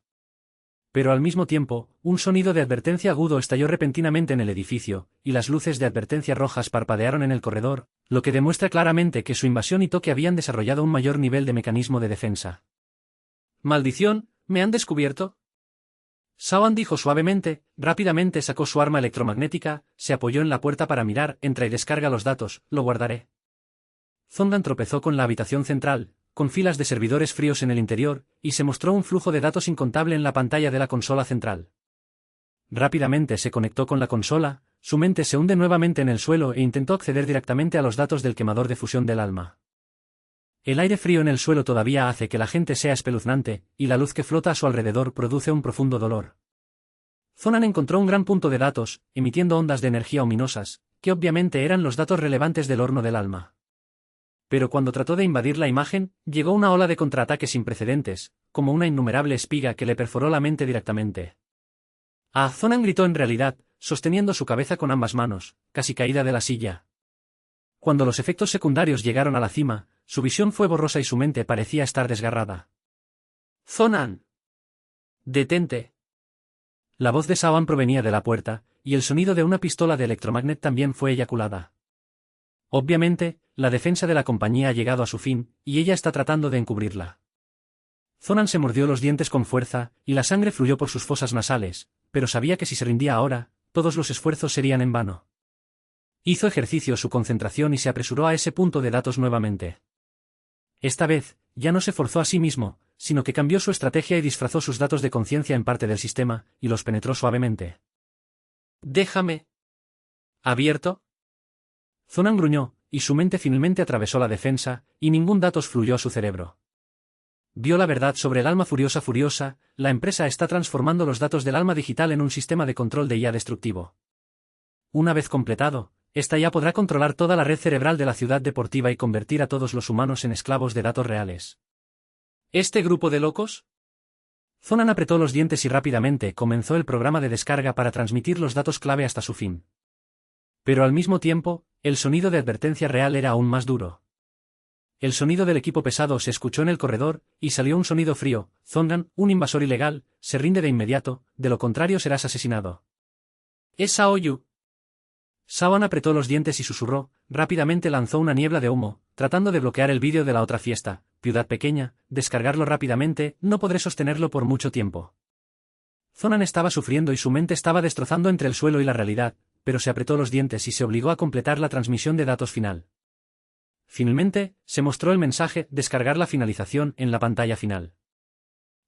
Pero al mismo tiempo, un sonido de advertencia agudo estalló repentinamente en el edificio, y las luces de advertencia rojas parpadearon en el corredor, lo que demuestra claramente que su invasión y toque habían desarrollado un mayor nivel de mecanismo de defensa. ¡Maldición! ¿Me han descubierto? Sawan dijo suavemente, rápidamente sacó su arma electromagnética, se apoyó en la puerta para mirar, entra y descarga los datos, lo guardaré. Zondan tropezó con la habitación central, con filas de servidores fríos en el interior, y se mostró un flujo de datos incontable en la pantalla de la consola central. Rápidamente se conectó con la consola, su mente se hunde nuevamente en el suelo e intentó acceder directamente a los datos del quemador de fusión del alma. El aire frío en el suelo todavía hace que la gente sea espeluznante, y la luz que flota a su alrededor produce un profundo dolor. Zonan encontró un gran punto de datos, emitiendo ondas de energía ominosas, que obviamente eran los datos relevantes del horno del alma. Pero cuando trató de invadir la imagen, llegó una ola de contraataque sin precedentes, como una innumerable espiga que le perforó la mente directamente. Zonan gritó en realidad, sosteniendo su cabeza con ambas manos, casi caída de la silla. Cuando los efectos secundarios llegaron a la cima, su visión fue borrosa y su mente parecía estar desgarrada. ¡Zonan! ¡Detente! La voz de Sawan provenía de la puerta, y el sonido de una pistola de electromagnet también fue eyaculada. Obviamente, la defensa de la compañía ha llegado a su fin, y ella está tratando de encubrirla. Zonan se mordió los dientes con fuerza, y la sangre fluyó por sus fosas nasales, pero sabía que si se rendía ahora, todos los esfuerzos serían en vano. Hizo ejercicio su concentración y se apresuró a ese punto de datos nuevamente. Esta vez, ya no se forzó a sí mismo, sino que cambió su estrategia y disfrazó sus datos de conciencia en parte del sistema, y los penetró suavemente. ¡Déjame! ¿Abierto? Zonan gruñó, y su mente finalmente atravesó la defensa, y ningún datos fluyó a su cerebro. Vio la verdad sobre el alma furiosa, la empresa está transformando los datos del alma digital en un sistema de control de IA destructivo. Una vez completado, esta IA podrá controlar toda la red cerebral de la ciudad deportiva y convertir a todos los humanos en esclavos de datos reales. ¿Este grupo de locos? Zonan apretó los dientes y rápidamente comenzó el programa de descarga para transmitir los datos clave hasta su fin. Pero al mismo tiempo, el sonido de advertencia real era aún más duro. El sonido del equipo pesado se escuchó en el corredor, y salió un sonido frío. Zondan, un invasor ilegal, se rinde de inmediato, de lo contrario serás asesinado. Es Saoyu. Sawan apretó los dientes y susurró, rápidamente lanzó una niebla de humo, tratando de bloquear el vídeo de la otra fiesta, ciudad pequeña, descargarlo rápidamente, no podré sostenerlo por mucho tiempo. Zonan estaba sufriendo y su mente estaba destrozando entre el suelo y la realidad, pero se apretó los dientes y se obligó a completar la transmisión de datos final. Finalmente, se mostró el mensaje, descargar la finalización, en la pantalla final.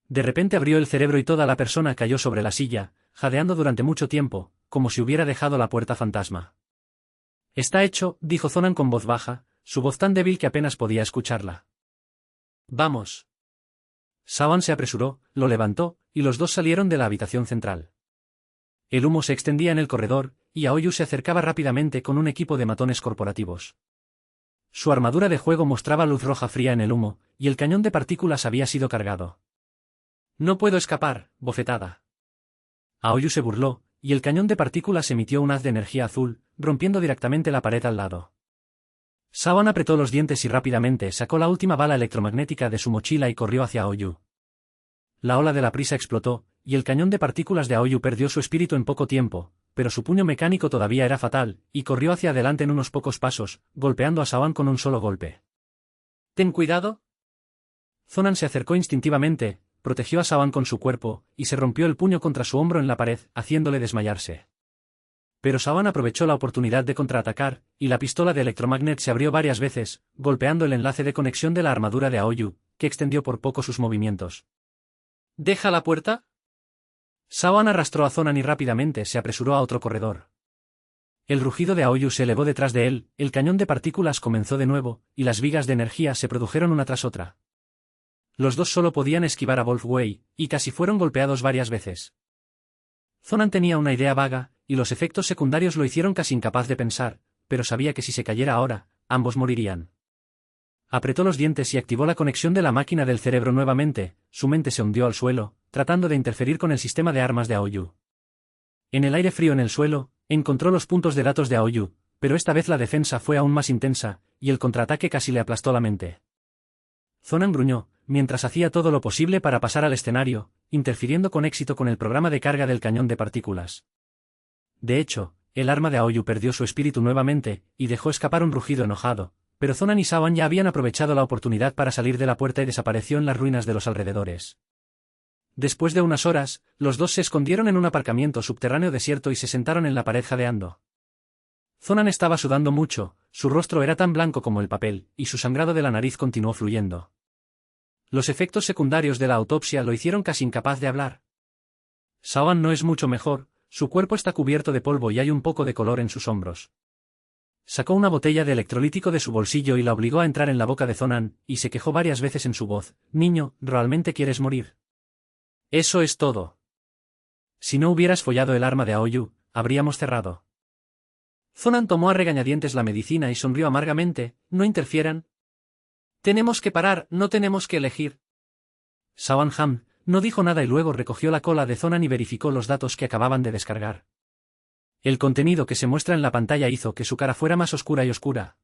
De repente abrió el cerebro y toda la persona cayó sobre la silla, jadeando durante mucho tiempo, como si hubiera dejado la puerta fantasma. Está hecho, dijo Zonan con voz baja, su voz tan débil que apenas podía escucharla. Vamos. Sawan se apresuró, lo levantó, y los dos salieron de la habitación central. El humo se extendía en el corredor, y Aoyu se acercaba rápidamente con un equipo de matones corporativos. Su armadura de juego mostraba luz roja fría en el humo, y el cañón de partículas había sido cargado. No puedo escapar, bofetada. Aoyu se burló, y el cañón de partículas emitió un haz de energía azul, rompiendo directamente la pared al lado. Sawan apretó los dientes y rápidamente sacó la última bala electromagnética de su mochila y corrió hacia Aoyu. La ola de la prisa explotó, y el cañón de partículas de Aoyu perdió su espíritu en poco tiempo, pero su puño mecánico todavía era fatal, y corrió hacia adelante en unos pocos pasos, golpeando a Sawan con un solo golpe. «Ten cuidado». Zonan se acercó instintivamente, protegió a Sawan con su cuerpo, y se rompió el puño contra su hombro en la pared, haciéndole desmayarse. Pero Sawan aprovechó la oportunidad de contraatacar, y la pistola de electromagnet se abrió varias veces, golpeando el enlace de conexión de la armadura de Aoyu, que extendió por poco sus movimientos. «¿Deja la puerta?» Sawan arrastró a Zonan y rápidamente se apresuró a otro corredor. El rugido de Aoyu se elevó detrás de él, el cañón de partículas comenzó de nuevo, y las vigas de energía se produjeron una tras otra. Los dos solo podían esquivar a Wolfway, y casi fueron golpeados varias veces. Zonan tenía una idea vaga, y los efectos secundarios lo hicieron casi incapaz de pensar, pero sabía que si se cayera ahora, ambos morirían. Apretó los dientes y activó la conexión de la máquina del cerebro nuevamente, su mente se hundió al suelo, tratando de interferir con el sistema de armas de Aoyu. En el aire frío en el suelo, encontró los puntos de datos de Aoyu, pero esta vez la defensa fue aún más intensa, y el contraataque casi le aplastó la mente. Zonan gruñó, mientras hacía todo lo posible para pasar al escenario, interfiriendo con éxito con el programa de carga del cañón de partículas. De hecho, el arma de Aoyu perdió su espíritu nuevamente, y dejó escapar un rugido enojado, pero Zonan y Sawan ya habían aprovechado la oportunidad para salir de la puerta y desapareció en las ruinas de los alrededores. Después de unas horas, los dos se escondieron en un aparcamiento subterráneo desierto y se sentaron en la pared jadeando. Zonan estaba sudando mucho, su rostro era tan blanco como el papel, y su sangrado de la nariz continuó fluyendo. Los efectos secundarios de la autopsia lo hicieron casi incapaz de hablar. Sawan no es mucho mejor, su cuerpo está cubierto de polvo y hay un poco de color en sus hombros. Sacó una botella de electrolítico de su bolsillo y la obligó a entrar en la boca de Zonan, y se quejó varias veces en su voz: «Niño, ¿realmente quieres morir? Eso es todo. Si no hubieras follado el arma de Aoyu, habríamos cerrado». Zonan tomó a regañadientes la medicina y sonrió amargamente: «No interfieran. Tenemos que parar, no tenemos que elegir». Sawan Ham no dijo nada y luego recogió la cola de Zonan y verificó los datos que acababan de descargar. El contenido que se muestra en la pantalla hizo que su cara fuera más oscura y oscura.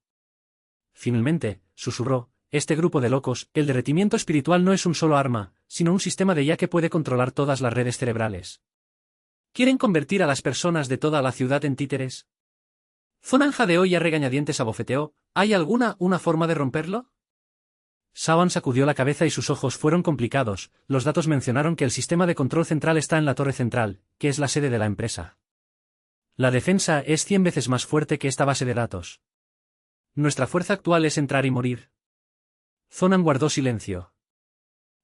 Finalmente, susurró: «Este grupo de locos, el derretimiento espiritual no es un solo arma, sino un sistema de IA que puede controlar todas las redes cerebrales. ¿Quieren convertir a las personas de toda la ciudad en títeres?». Zonan jadeó y a regañadientes abofeteó: «¿Hay una forma de romperlo?». Sawan sacudió la cabeza y sus ojos fueron complicados. Los datos mencionaron que el sistema de control central está en la torre central, que es la sede de la empresa. La defensa es 100 veces más fuerte que esta base de datos. Nuestra fuerza actual es entrar y morir. Zonan guardó silencio.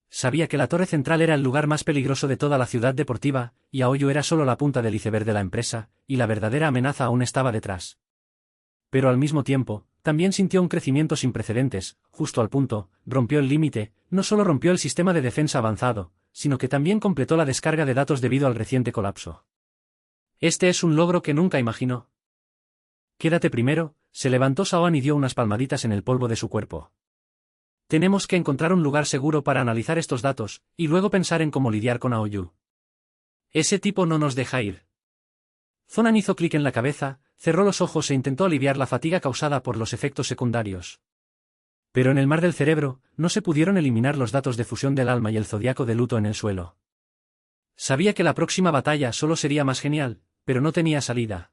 Sabía que la torre central era el lugar más peligroso de toda la ciudad deportiva, y Aoyu era solo la punta del iceberg de la empresa, y la verdadera amenaza aún estaba detrás. Pero al mismo tiempo, también sintió un crecimiento sin precedentes, justo al punto, rompió el límite, no solo rompió el sistema de defensa avanzado, sino que también completó la descarga de datos debido al reciente colapso. Este es un logro que nunca imaginó. «Quédate primero», se levantó Sawan y dio unas palmaditas en el polvo de su cuerpo. «Tenemos que encontrar un lugar seguro para analizar estos datos, y luego pensar en cómo lidiar con Aoyu. Ese tipo no nos deja ir». Zonan hizo clic en la cabeza, cerró los ojos e intentó aliviar la fatiga causada por los efectos secundarios. Pero en el mar del cerebro, no se pudieron eliminar los datos de fusión del alma y el zodiaco de luto en el suelo. Sabía que la próxima batalla solo sería más genial, pero no tenía salida.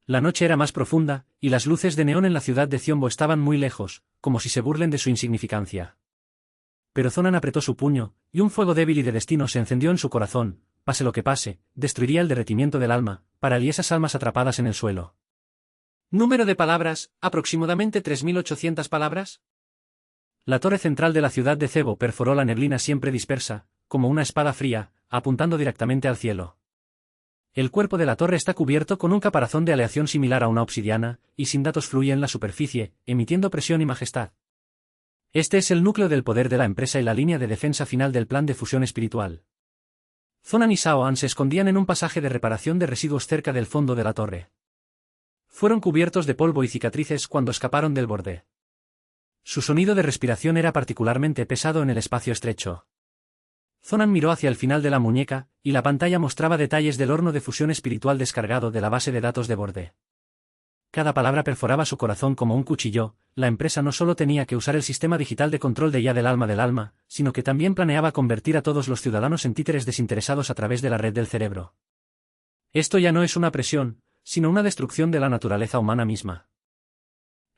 La noche era más profunda, y las luces de neón en la ciudad de Ziombo estaban muy lejos, como si se burlen de su insignificancia. Pero Zonan apretó su puño, y un fuego débil y de destino se encendió en su corazón. Pase lo que pase, destruiría el derretimiento del alma, para él y esas almas atrapadas en el suelo. Número de palabras, aproximadamente 3.800 palabras. La torre central de la ciudad de Cebo perforó la neblina siempre dispersa, como una espada fría, apuntando directamente al cielo. El cuerpo de la torre está cubierto con un caparazón de aleación similar a una obsidiana, y sin datos fluye en la superficie, emitiendo presión y majestad. Este es el núcleo del poder de la empresa y la línea de defensa final del plan de fusión espiritual. Zonan y Sawan se escondían en un pasaje de reparación de residuos cerca del fondo de la torre. Fueron cubiertos de polvo y cicatrices cuando escaparon del borde. Su sonido de respiración era particularmente pesado en el espacio estrecho. Zonan miró hacia el final de la muñeca, y la pantalla mostraba detalles del horno de fusión espiritual descargado de la base de datos de borde. Cada palabra perforaba su corazón como un cuchillo. La empresa no solo tenía que usar el sistema digital de control de IA del alma, sino que también planeaba convertir a todos los ciudadanos en títeres desinteresados a través de la red del cerebro. Esto ya no es una presión, sino una destrucción de la naturaleza humana misma.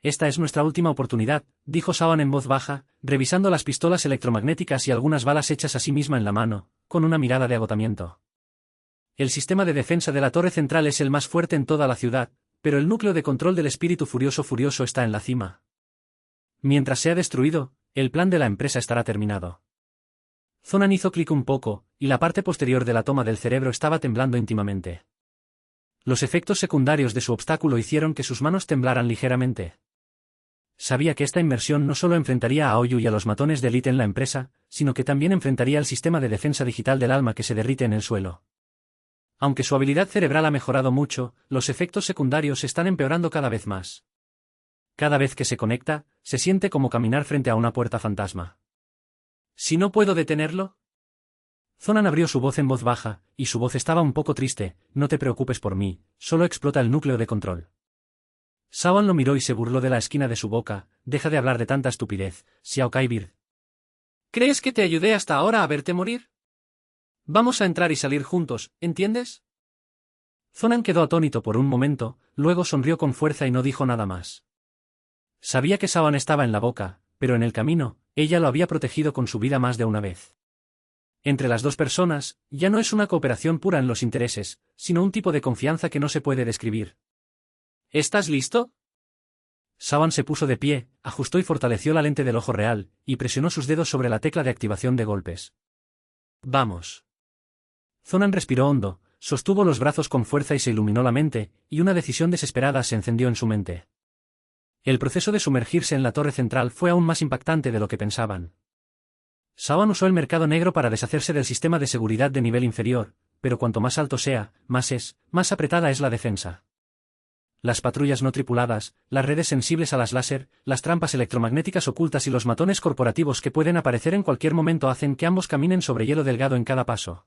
«Esta es nuestra última oportunidad», dijo Sawan en voz baja, revisando las pistolas electromagnéticas y algunas balas hechas a sí misma en la mano, con una mirada de agotamiento. El sistema de defensa de la torre central es el más fuerte en toda la ciudad, pero el núcleo de control del espíritu furioso está en la cima. Mientras sea destruido, el plan de la empresa estará terminado. Zonan hizo clic un poco, y la parte posterior de la toma del cerebro estaba temblando íntimamente. Los efectos secundarios de su obstáculo hicieron que sus manos temblaran ligeramente. Sabía que esta inmersión no solo enfrentaría a Aoyu y a los matones de élite en la empresa, sino que también enfrentaría al sistema de defensa digital del alma que se derrite en el suelo. Aunque su habilidad cerebral ha mejorado mucho, los efectos secundarios están empeorando cada vez más. Cada vez que se conecta, se siente como caminar frente a una puerta fantasma. «¿Si no puedo detenerlo?». Zonan abrió su voz en voz baja, y su voz estaba un poco triste: «No te preocupes por mí, solo explota el núcleo de control». Sawan lo miró y se burló de la esquina de su boca: «Deja de hablar de tanta estupidez, Xiao Kai-bir. ¿Crees que te ayudé hasta ahora a verte morir? Vamos a entrar y salir juntos, ¿entiendes? Zonan quedó atónito por un momento, luego sonrió con fuerza y no dijo nada más. Sabía que Sawan estaba en la boca, pero en el camino, ella lo había protegido con su vida más de una vez. Entre las dos personas, ya no es una cooperación pura en los intereses, sino un tipo de confianza que no se puede describir. ¿Estás listo? Sawan se puso de pie, ajustó y fortaleció la lente del ojo real, y presionó sus dedos sobre la tecla de activación de golpes. Vamos. Zonan respiró hondo, sostuvo los brazos con fuerza y se iluminó la mente, y una decisión desesperada se encendió en su mente. El proceso de sumergirse en la torre central fue aún más impactante de lo que pensaban. Sawan usó el mercado negro para deshacerse del sistema de seguridad de nivel inferior, pero cuanto más alto sea, más apretada es la defensa. Las patrullas no tripuladas, las redes sensibles a las láser, las trampas electromagnéticas ocultas y los matones corporativos que pueden aparecer en cualquier momento hacen que ambos caminen sobre hielo delgado en cada paso.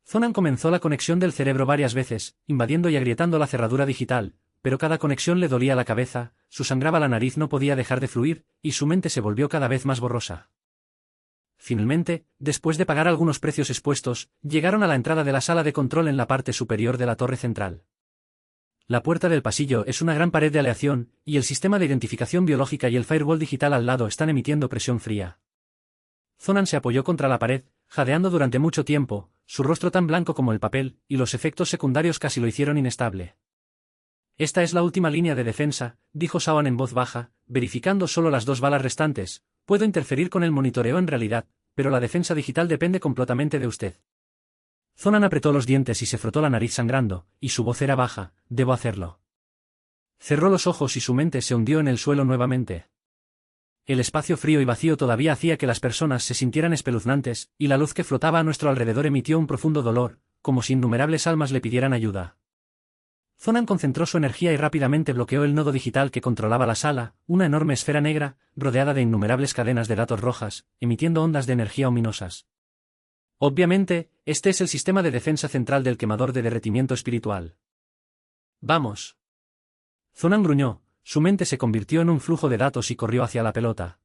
Zonan comenzó la conexión del cerebro varias veces, invadiendo y agrietando la cerradura digital, pero cada conexión le dolía la cabeza, su sangraba la nariz no podía dejar de fluir, y su mente se volvió cada vez más borrosa. Finalmente, después de pagar algunos precios expuestos, llegaron a la entrada de la sala de control en la parte superior de la torre central. La puerta del pasillo es una gran pared de aleación, y el sistema de identificación biológica y el firewall digital al lado están emitiendo presión fría. Zonan se apoyó contra la pared, jadeando durante mucho tiempo, su rostro tan blanco como el papel, y los efectos secundarios casi lo hicieron inestable. Esta es la última línea de defensa, dijo Sawan en voz baja, verificando solo las 2 balas restantes. Puedo interferir con el monitoreo en realidad, pero la defensa digital depende completamente de usted. Zonan apretó los dientes y se frotó la nariz sangrando, y su voz era baja, debo hacerlo. Cerró los ojos y su mente se hundió en el suelo nuevamente. El espacio frío y vacío todavía hacía que las personas se sintieran espeluznantes, y la luz que flotaba a nuestro alrededor emitió un profundo dolor, como si innumerables almas le pidieran ayuda. Zonan concentró su energía y rápidamente bloqueó el nodo digital que controlaba la sala, una enorme esfera negra, rodeada de innumerables cadenas de datos rojas, emitiendo ondas de energía ominosas. Obviamente, este es el sistema de defensa central del quemador de derretimiento espiritual. Vamos. Zonan gruñó, su mente se convirtió en un flujo de datos y corrió hacia la pelota.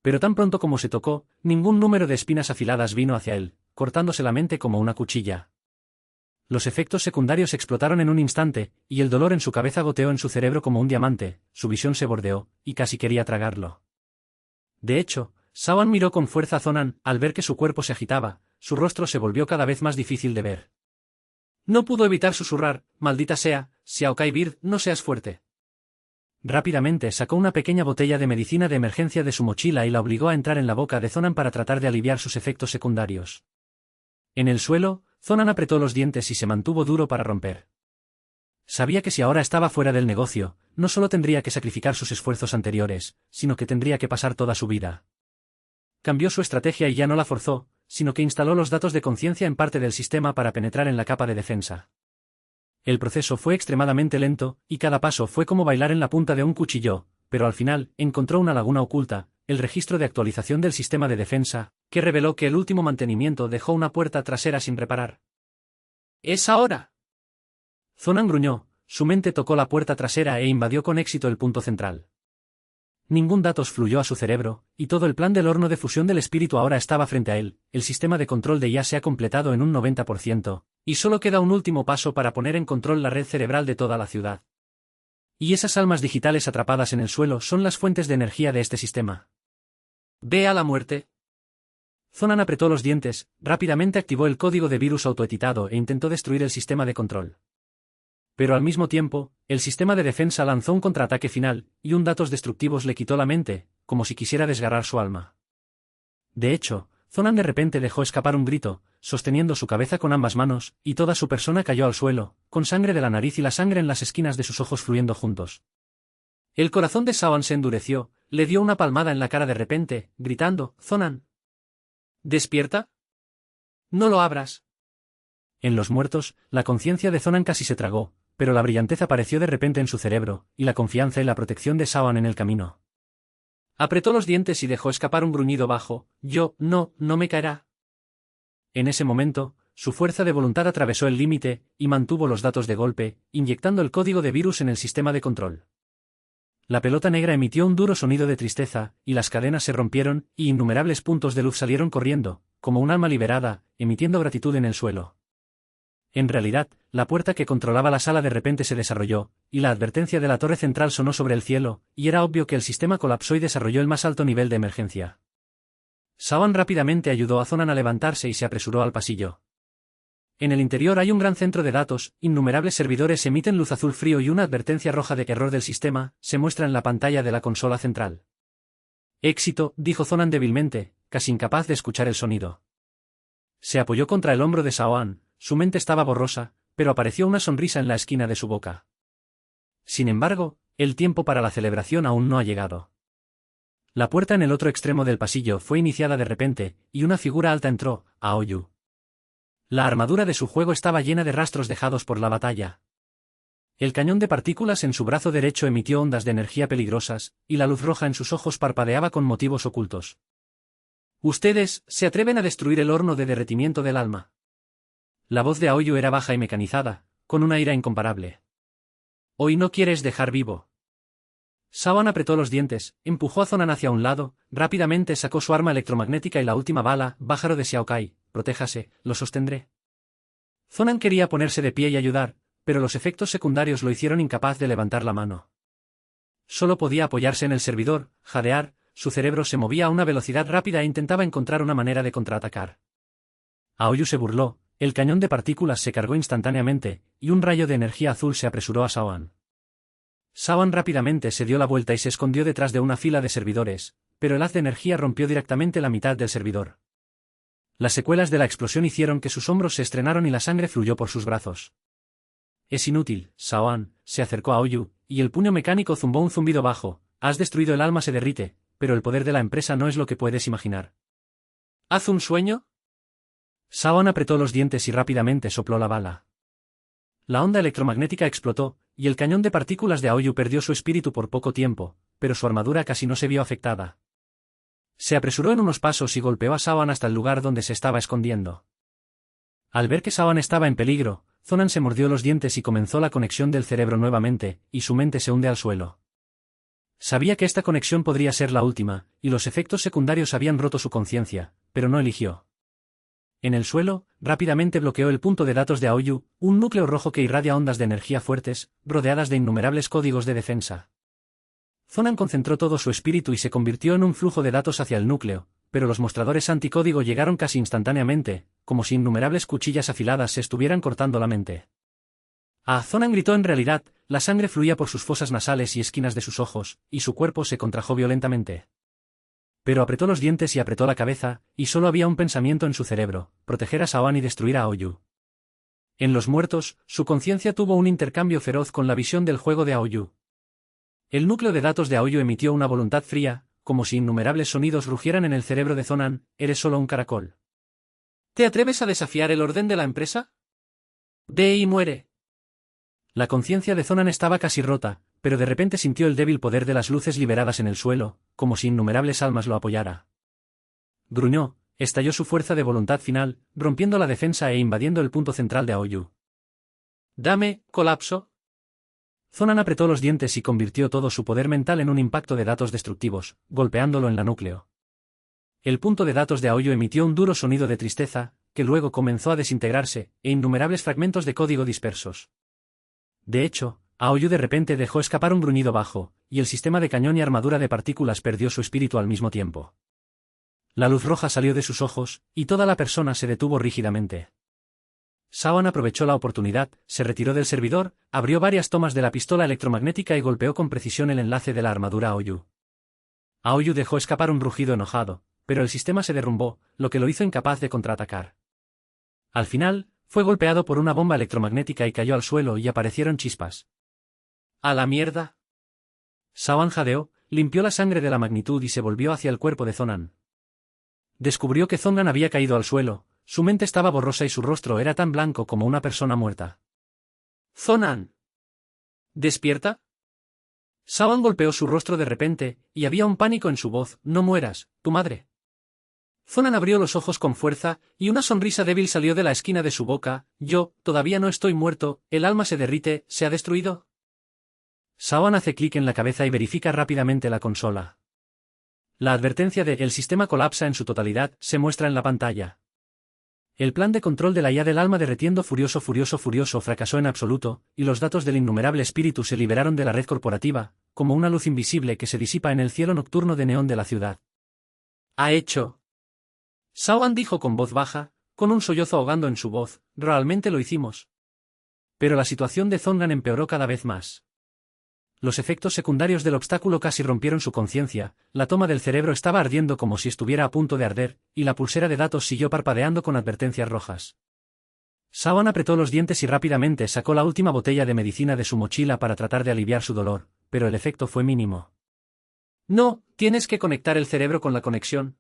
Pero tan pronto como se tocó, ningún número de espinas afiladas vino hacia él, cortándose la mente como una cuchilla. Los efectos secundarios explotaron en un instante, y el dolor en su cabeza goteó en su cerebro como un diamante, su visión se bordeó, y casi quería tragarlo. De hecho, Sawan miró con fuerza a Zonan, al ver que su cuerpo se agitaba, su rostro se volvió cada vez más difícil de ver. No pudo evitar susurrar, maldita sea, Xiaokai Bird, no seas fuerte. Rápidamente sacó una pequeña botella de medicina de emergencia de su mochila y la obligó a entrar en la boca de Zonan para tratar de aliviar sus efectos secundarios. En el suelo, Zonan apretó los dientes y se mantuvo duro para romper. Sabía que si ahora estaba fuera del negocio, no solo tendría que sacrificar sus esfuerzos anteriores, sino que tendría que pasar toda su vida. Cambió su estrategia y ya no la forzó, sino que instaló los datos de conciencia en parte del sistema para penetrar en la capa de defensa. El proceso fue extremadamente lento, y cada paso fue como bailar en la punta de un cuchillo, pero al final, encontró una laguna oculta, el registro de actualización del sistema de defensa, que reveló que el último mantenimiento dejó una puerta trasera sin reparar. ¡Es ahora! Zonan gruñó, su mente tocó la puerta trasera e invadió con éxito el punto central. Ningún datos fluyó a su cerebro, y todo el plan del horno de fusión del espíritu ahora estaba frente a él, el sistema de control de ya se ha completado en un 90%, y solo queda un último paso para poner en control la red cerebral de toda la ciudad. Y esas almas digitales atrapadas en el suelo son las fuentes de energía de este sistema. Ve a la muerte. Zonan apretó los dientes, rápidamente activó el código de virus autoeditado e intentó destruir el sistema de control. Pero al mismo tiempo, el sistema de defensa lanzó un contraataque final, y un datos destructivos le quitó la mente, como si quisiera desgarrar su alma. De hecho, Zonan de repente dejó escapar un grito, sosteniendo su cabeza con ambas manos, y toda su persona cayó al suelo, con sangre de la nariz y la sangre en las esquinas de sus ojos fluyendo juntos. El corazón de Sawan se endureció, le dio una palmada en la cara de repente, gritando, «Zonan. ¿Despierta? No lo abras». En los muertos, la conciencia de Zonan casi se tragó, pero la brillantez apareció de repente en su cerebro, y la confianza y la protección de Sawan en el camino. Apretó los dientes y dejó escapar un gruñido bajo, no me caerá. En ese momento, su fuerza de voluntad atravesó el límite, y mantuvo los datos de golpe, inyectando el código de virus en el sistema de control. La pelota negra emitió un duro sonido de tristeza, y las cadenas se rompieron, y innumerables puntos de luz salieron corriendo, como un alma liberada, emitiendo gratitud en el suelo. En realidad, la puerta que controlaba la sala de repente se desarrolló, y la advertencia de la torre central sonó sobre el cielo, y era obvio que el sistema colapsó y desarrolló el más alto nivel de emergencia. Sawan rápidamente ayudó a Zonan a levantarse y se apresuró al pasillo. En el interior hay un gran centro de datos, innumerables servidores emiten luz azul frío y una advertencia roja de que error del sistema se muestra en la pantalla de la consola central. Éxito, dijo Zonan débilmente, casi incapaz de escuchar el sonido. Se apoyó contra el hombro de Sawan, su mente estaba borrosa, pero apareció una sonrisa en la esquina de su boca. Sin embargo, el tiempo para la celebración aún no ha llegado. La puerta en el otro extremo del pasillo fue iniciada de repente, y una figura alta entró, Aoyu. La armadura de su juego estaba llena de rastros dejados por la batalla. El cañón de partículas en su brazo derecho emitió ondas de energía peligrosas, y la luz roja en sus ojos parpadeaba con motivos ocultos. «Ustedes, se atreven a destruir el horno de derretimiento del alma». La voz de Aoyu era baja y mecanizada, con una ira incomparable. «Hoy no quieres dejar vivo». Sawan apretó los dientes, empujó a Zonan hacia un lado, rápidamente sacó su arma electromagnética y la última bala, pájaro de Xiaokai, protéjase, lo sostendré. Zonan quería ponerse de pie y ayudar, pero los efectos secundarios lo hicieron incapaz de levantar la mano. Solo podía apoyarse en el servidor, jadear, su cerebro se movía a una velocidad rápida e intentaba encontrar una manera de contraatacar. Aoyu se burló, el cañón de partículas se cargó instantáneamente, y un rayo de energía azul se apresuró a Sawan. Sawan rápidamente se dio la vuelta y se escondió detrás de una fila de servidores, pero el haz de energía rompió directamente la mitad del servidor. Las secuelas de la explosión hicieron que sus hombros se estrenaron y la sangre fluyó por sus brazos. «Es inútil, Sawan», se acercó a Aoyu, y el puño mecánico zumbó un zumbido bajo. «Has destruido el alma se derrite, pero el poder de la empresa no es lo que puedes imaginar». «¿Haz un sueño?» Sawan apretó los dientes y rápidamente sopló la bala. La onda electromagnética explotó, y el cañón de partículas de Aoyu perdió su espíritu por poco tiempo, pero su armadura casi no se vio afectada. Se apresuró en unos pasos y golpeó a Sawan hasta el lugar donde se estaba escondiendo. Al ver que Sawan estaba en peligro, Zonan se mordió los dientes y comenzó la conexión del cerebro nuevamente, y su mente se hunde al suelo. Sabía que esta conexión podría ser la última, y los efectos secundarios habían roto su conciencia, pero no eligió. En el suelo, rápidamente bloqueó el punto de datos de Aoyu, un núcleo rojo que irradia ondas de energía fuertes, rodeadas de innumerables códigos de defensa. Zonan concentró todo su espíritu y se convirtió en un flujo de datos hacia el núcleo, pero los mostradores anticódigo llegaron casi instantáneamente, como si innumerables cuchillas afiladas se estuvieran cortando la mente. Zonan gritó en realidad, la sangre fluía por sus fosas nasales y esquinas de sus ojos, y su cuerpo se contrajo violentamente. Pero apretó los dientes y apretó la cabeza, y solo había un pensamiento en su cerebro: proteger a Sawan y destruir a Aoyu. En los muertos, su conciencia tuvo un intercambio feroz con la visión del juego de Aoyu. El núcleo de datos de Aoyu emitió una voluntad fría, como si innumerables sonidos rugieran en el cerebro de Zonan: eres solo un caracol. ¿Te atreves a desafiar el orden de la empresa? Ve y muere. La conciencia de Zonan estaba casi rota, pero de repente sintió el débil poder de las luces liberadas en el suelo, como si innumerables almas lo apoyara. Gruñó, estalló su fuerza de voluntad final, rompiendo la defensa e invadiendo el punto central de Aoyu. «Dame, colapso». Zonan apretó los dientes y convirtió todo su poder mental en un impacto de datos destructivos, golpeándolo en la núcleo. El punto de datos de Aoyu emitió un duro sonido de tristeza, que luego comenzó a desintegrarse, e innumerables fragmentos de código dispersos. De hecho, Aoyu de repente dejó escapar un gruñido bajo, y el sistema de cañón y armadura de partículas perdió su espíritu al mismo tiempo. La luz roja salió de sus ojos, y toda la persona se detuvo rígidamente. Sawan aprovechó la oportunidad, se retiró del servidor, abrió varias tomas de la pistola electromagnética y golpeó con precisión el enlace de la armadura a Aoyu. Aoyu dejó escapar un rugido enojado, pero el sistema se derrumbó, lo que lo hizo incapaz de contraatacar. Al final, fue golpeado por una bomba electromagnética y cayó al suelo y aparecieron chispas. «¡A la mierda!». Sawan jadeó, limpió la sangre de la magnitud y se volvió hacia el cuerpo de Zonan. Descubrió que Zonan había caído al suelo, su mente estaba borrosa y su rostro era tan blanco como una persona muerta. «¡Zonan! ¿Despierta?». Sawan golpeó su rostro de repente, y había un pánico en su voz: «No mueras, tu madre». Zonan abrió los ojos con fuerza, y una sonrisa débil salió de la esquina de su boca: «Yo, todavía no estoy muerto, el alma se derrite, ¿se ha destruido?». Sawan hace clic en la cabeza y verifica rápidamente la consola. La advertencia de "el sistema colapsa en su totalidad" se muestra en la pantalla. El plan de control de la IA del alma derretiendo furioso fracasó en absoluto, y los datos del innumerable espíritu se liberaron de la red corporativa, como una luz invisible que se disipa en el cielo nocturno de neón de la ciudad. «Ha hecho». Sawan dijo con voz baja, con un sollozo ahogando en su voz, «realmente lo hicimos». Pero la situación de Zongan empeoró cada vez más. Los efectos secundarios del obstáculo casi rompieron su conciencia, la toma del cerebro estaba ardiendo como si estuviera a punto de arder, y la pulsera de datos siguió parpadeando con advertencias rojas. Sawan apretó los dientes y rápidamente sacó la última botella de medicina de su mochila para tratar de aliviar su dolor, pero el efecto fue mínimo. «No, tienes que conectar el cerebro con la conexión».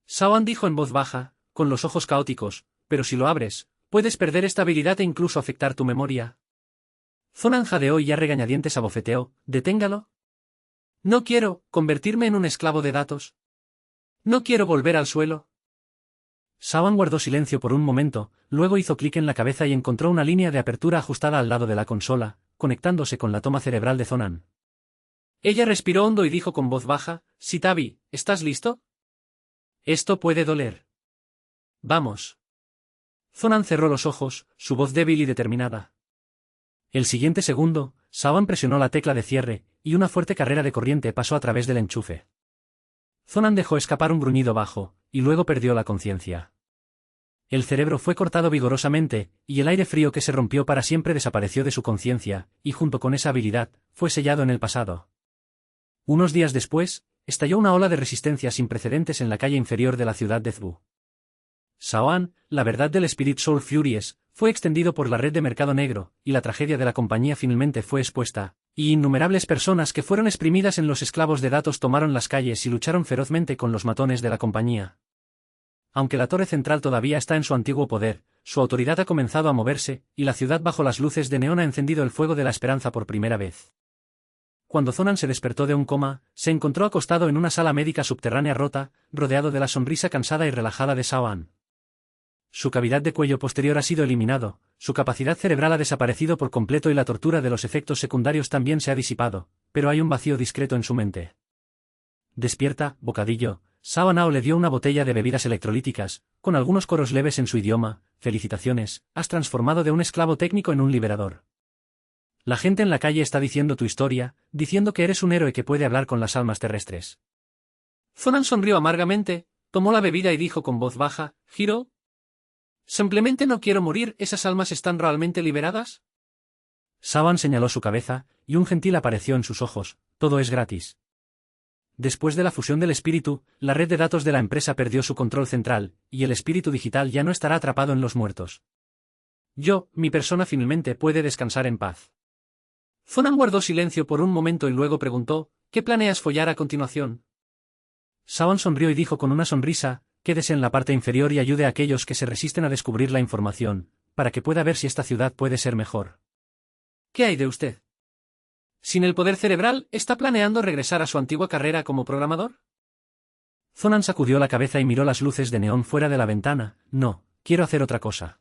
Sawan dijo en voz baja, con los ojos caóticos, «pero si lo abres, puedes perder esta habilidad e incluso afectar tu memoria». Zonan jadeó y a regañadientes abofeteó, «Deténgalo». «No quiero convertirme en un esclavo de datos. No quiero volver al suelo». Sawan guardó silencio por un momento, luego hizo clic en la cabeza y encontró una línea de apertura ajustada al lado de la consola, conectándose con la toma cerebral de Zonan. Ella respiró hondo y dijo con voz baja, «Sitabi, ¿estás listo? Esto puede doler. Vamos». Zonan cerró los ojos, su voz débil y determinada. El siguiente segundo, Sawan presionó la tecla de cierre, y una fuerte carrera de corriente pasó a través del enchufe. Zonan dejó escapar un gruñido bajo, y luego perdió la conciencia. El cerebro fue cortado vigorosamente, y el aire frío que se rompió para siempre desapareció de su conciencia, y junto con esa habilidad, fue sellado en el pasado. Unos días después, estalló una ola de resistencia sin precedentes en la calle inferior de la ciudad de Zbu. Sawan, la verdad del Spirit Soul Furies, fue extendido por la red de mercado negro, y la tragedia de la compañía finalmente fue expuesta, y innumerables personas que fueron exprimidas en los esclavos de datos tomaron las calles y lucharon ferozmente con los matones de la compañía. Aunque la torre central todavía está en su antiguo poder, su autoridad ha comenzado a moverse, y la ciudad bajo las luces de neón ha encendido el fuego de la esperanza por primera vez. Cuando Zonan se despertó de un coma, se encontró acostado en una sala médica subterránea rota, rodeado de la sonrisa cansada y relajada de Sawan. Su cavidad de cuello posterior ha sido eliminado, su capacidad cerebral ha desaparecido por completo y la tortura de los efectos secundarios también se ha disipado, pero hay un vacío discreto en su mente. Despierta, bocadillo. Sawan Ao le dio una botella de bebidas electrolíticas, con algunos coros leves en su idioma. «Felicitaciones, has transformado de un esclavo técnico en un liberador. La gente en la calle está diciendo tu historia, diciendo que eres un héroe que puede hablar con las almas terrestres». Zonan sonrió amargamente, tomó la bebida y dijo con voz baja, «Hiro, simplemente no quiero morir, ¿esas almas están realmente liberadas?» Sawan señaló su cabeza, y un gentil apareció en sus ojos, «Todo es gratis». Después de la fusión del espíritu, la red de datos de la empresa perdió su control central, y el espíritu digital ya no estará atrapado en los muertos. Mi persona finalmente puede descansar en paz. Zonan guardó silencio por un momento y luego preguntó, «¿Qué planeas follar a continuación?» Sawan sonrió y dijo con una sonrisa, «Quédese en la parte inferior y ayude a aquellos que se resisten a descubrir la información, para que pueda ver si esta ciudad puede ser mejor». «¿Qué hay de usted? Sin el poder cerebral, ¿está planeando regresar a su antigua carrera como programador?» Zonan sacudió la cabeza y miró las luces de neón fuera de la ventana. «No, quiero hacer otra cosa.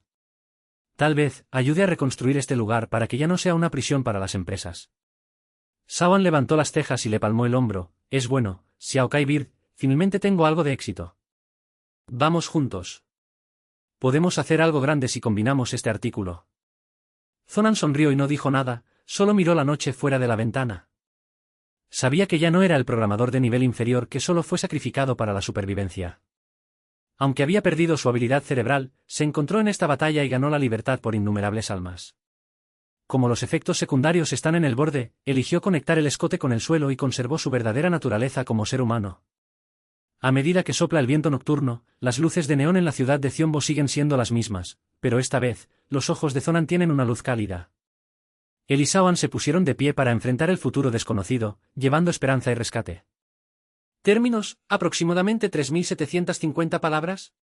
Tal vez, ayude a reconstruir este lugar para que ya no sea una prisión para las empresas». Sawan levantó las cejas y le palmó el hombro. «Es bueno, Xiaokai Bird, finalmente tengo algo de éxito. Vamos juntos. Podemos hacer algo grande si combinamos este artículo». Zonan sonrió y no dijo nada, solo miró la noche fuera de la ventana. Sabía que ya no era el programador de nivel inferior que solo fue sacrificado para la supervivencia. Aunque había perdido su habilidad cerebral, se encontró en esta batalla y ganó la libertad por innumerables almas. Como los efectos secundarios están en el borde, eligió conectar el escote con el suelo y conservó su verdadera naturaleza como ser humano. A medida que sopla el viento nocturno, las luces de neón en la ciudad de Ziombo siguen siendo las mismas, pero esta vez, los ojos de Zonan tienen una luz cálida. Él y Sawan se pusieron de pie para enfrentar el futuro desconocido, llevando esperanza y rescate. Términos, aproximadamente 3.750 palabras.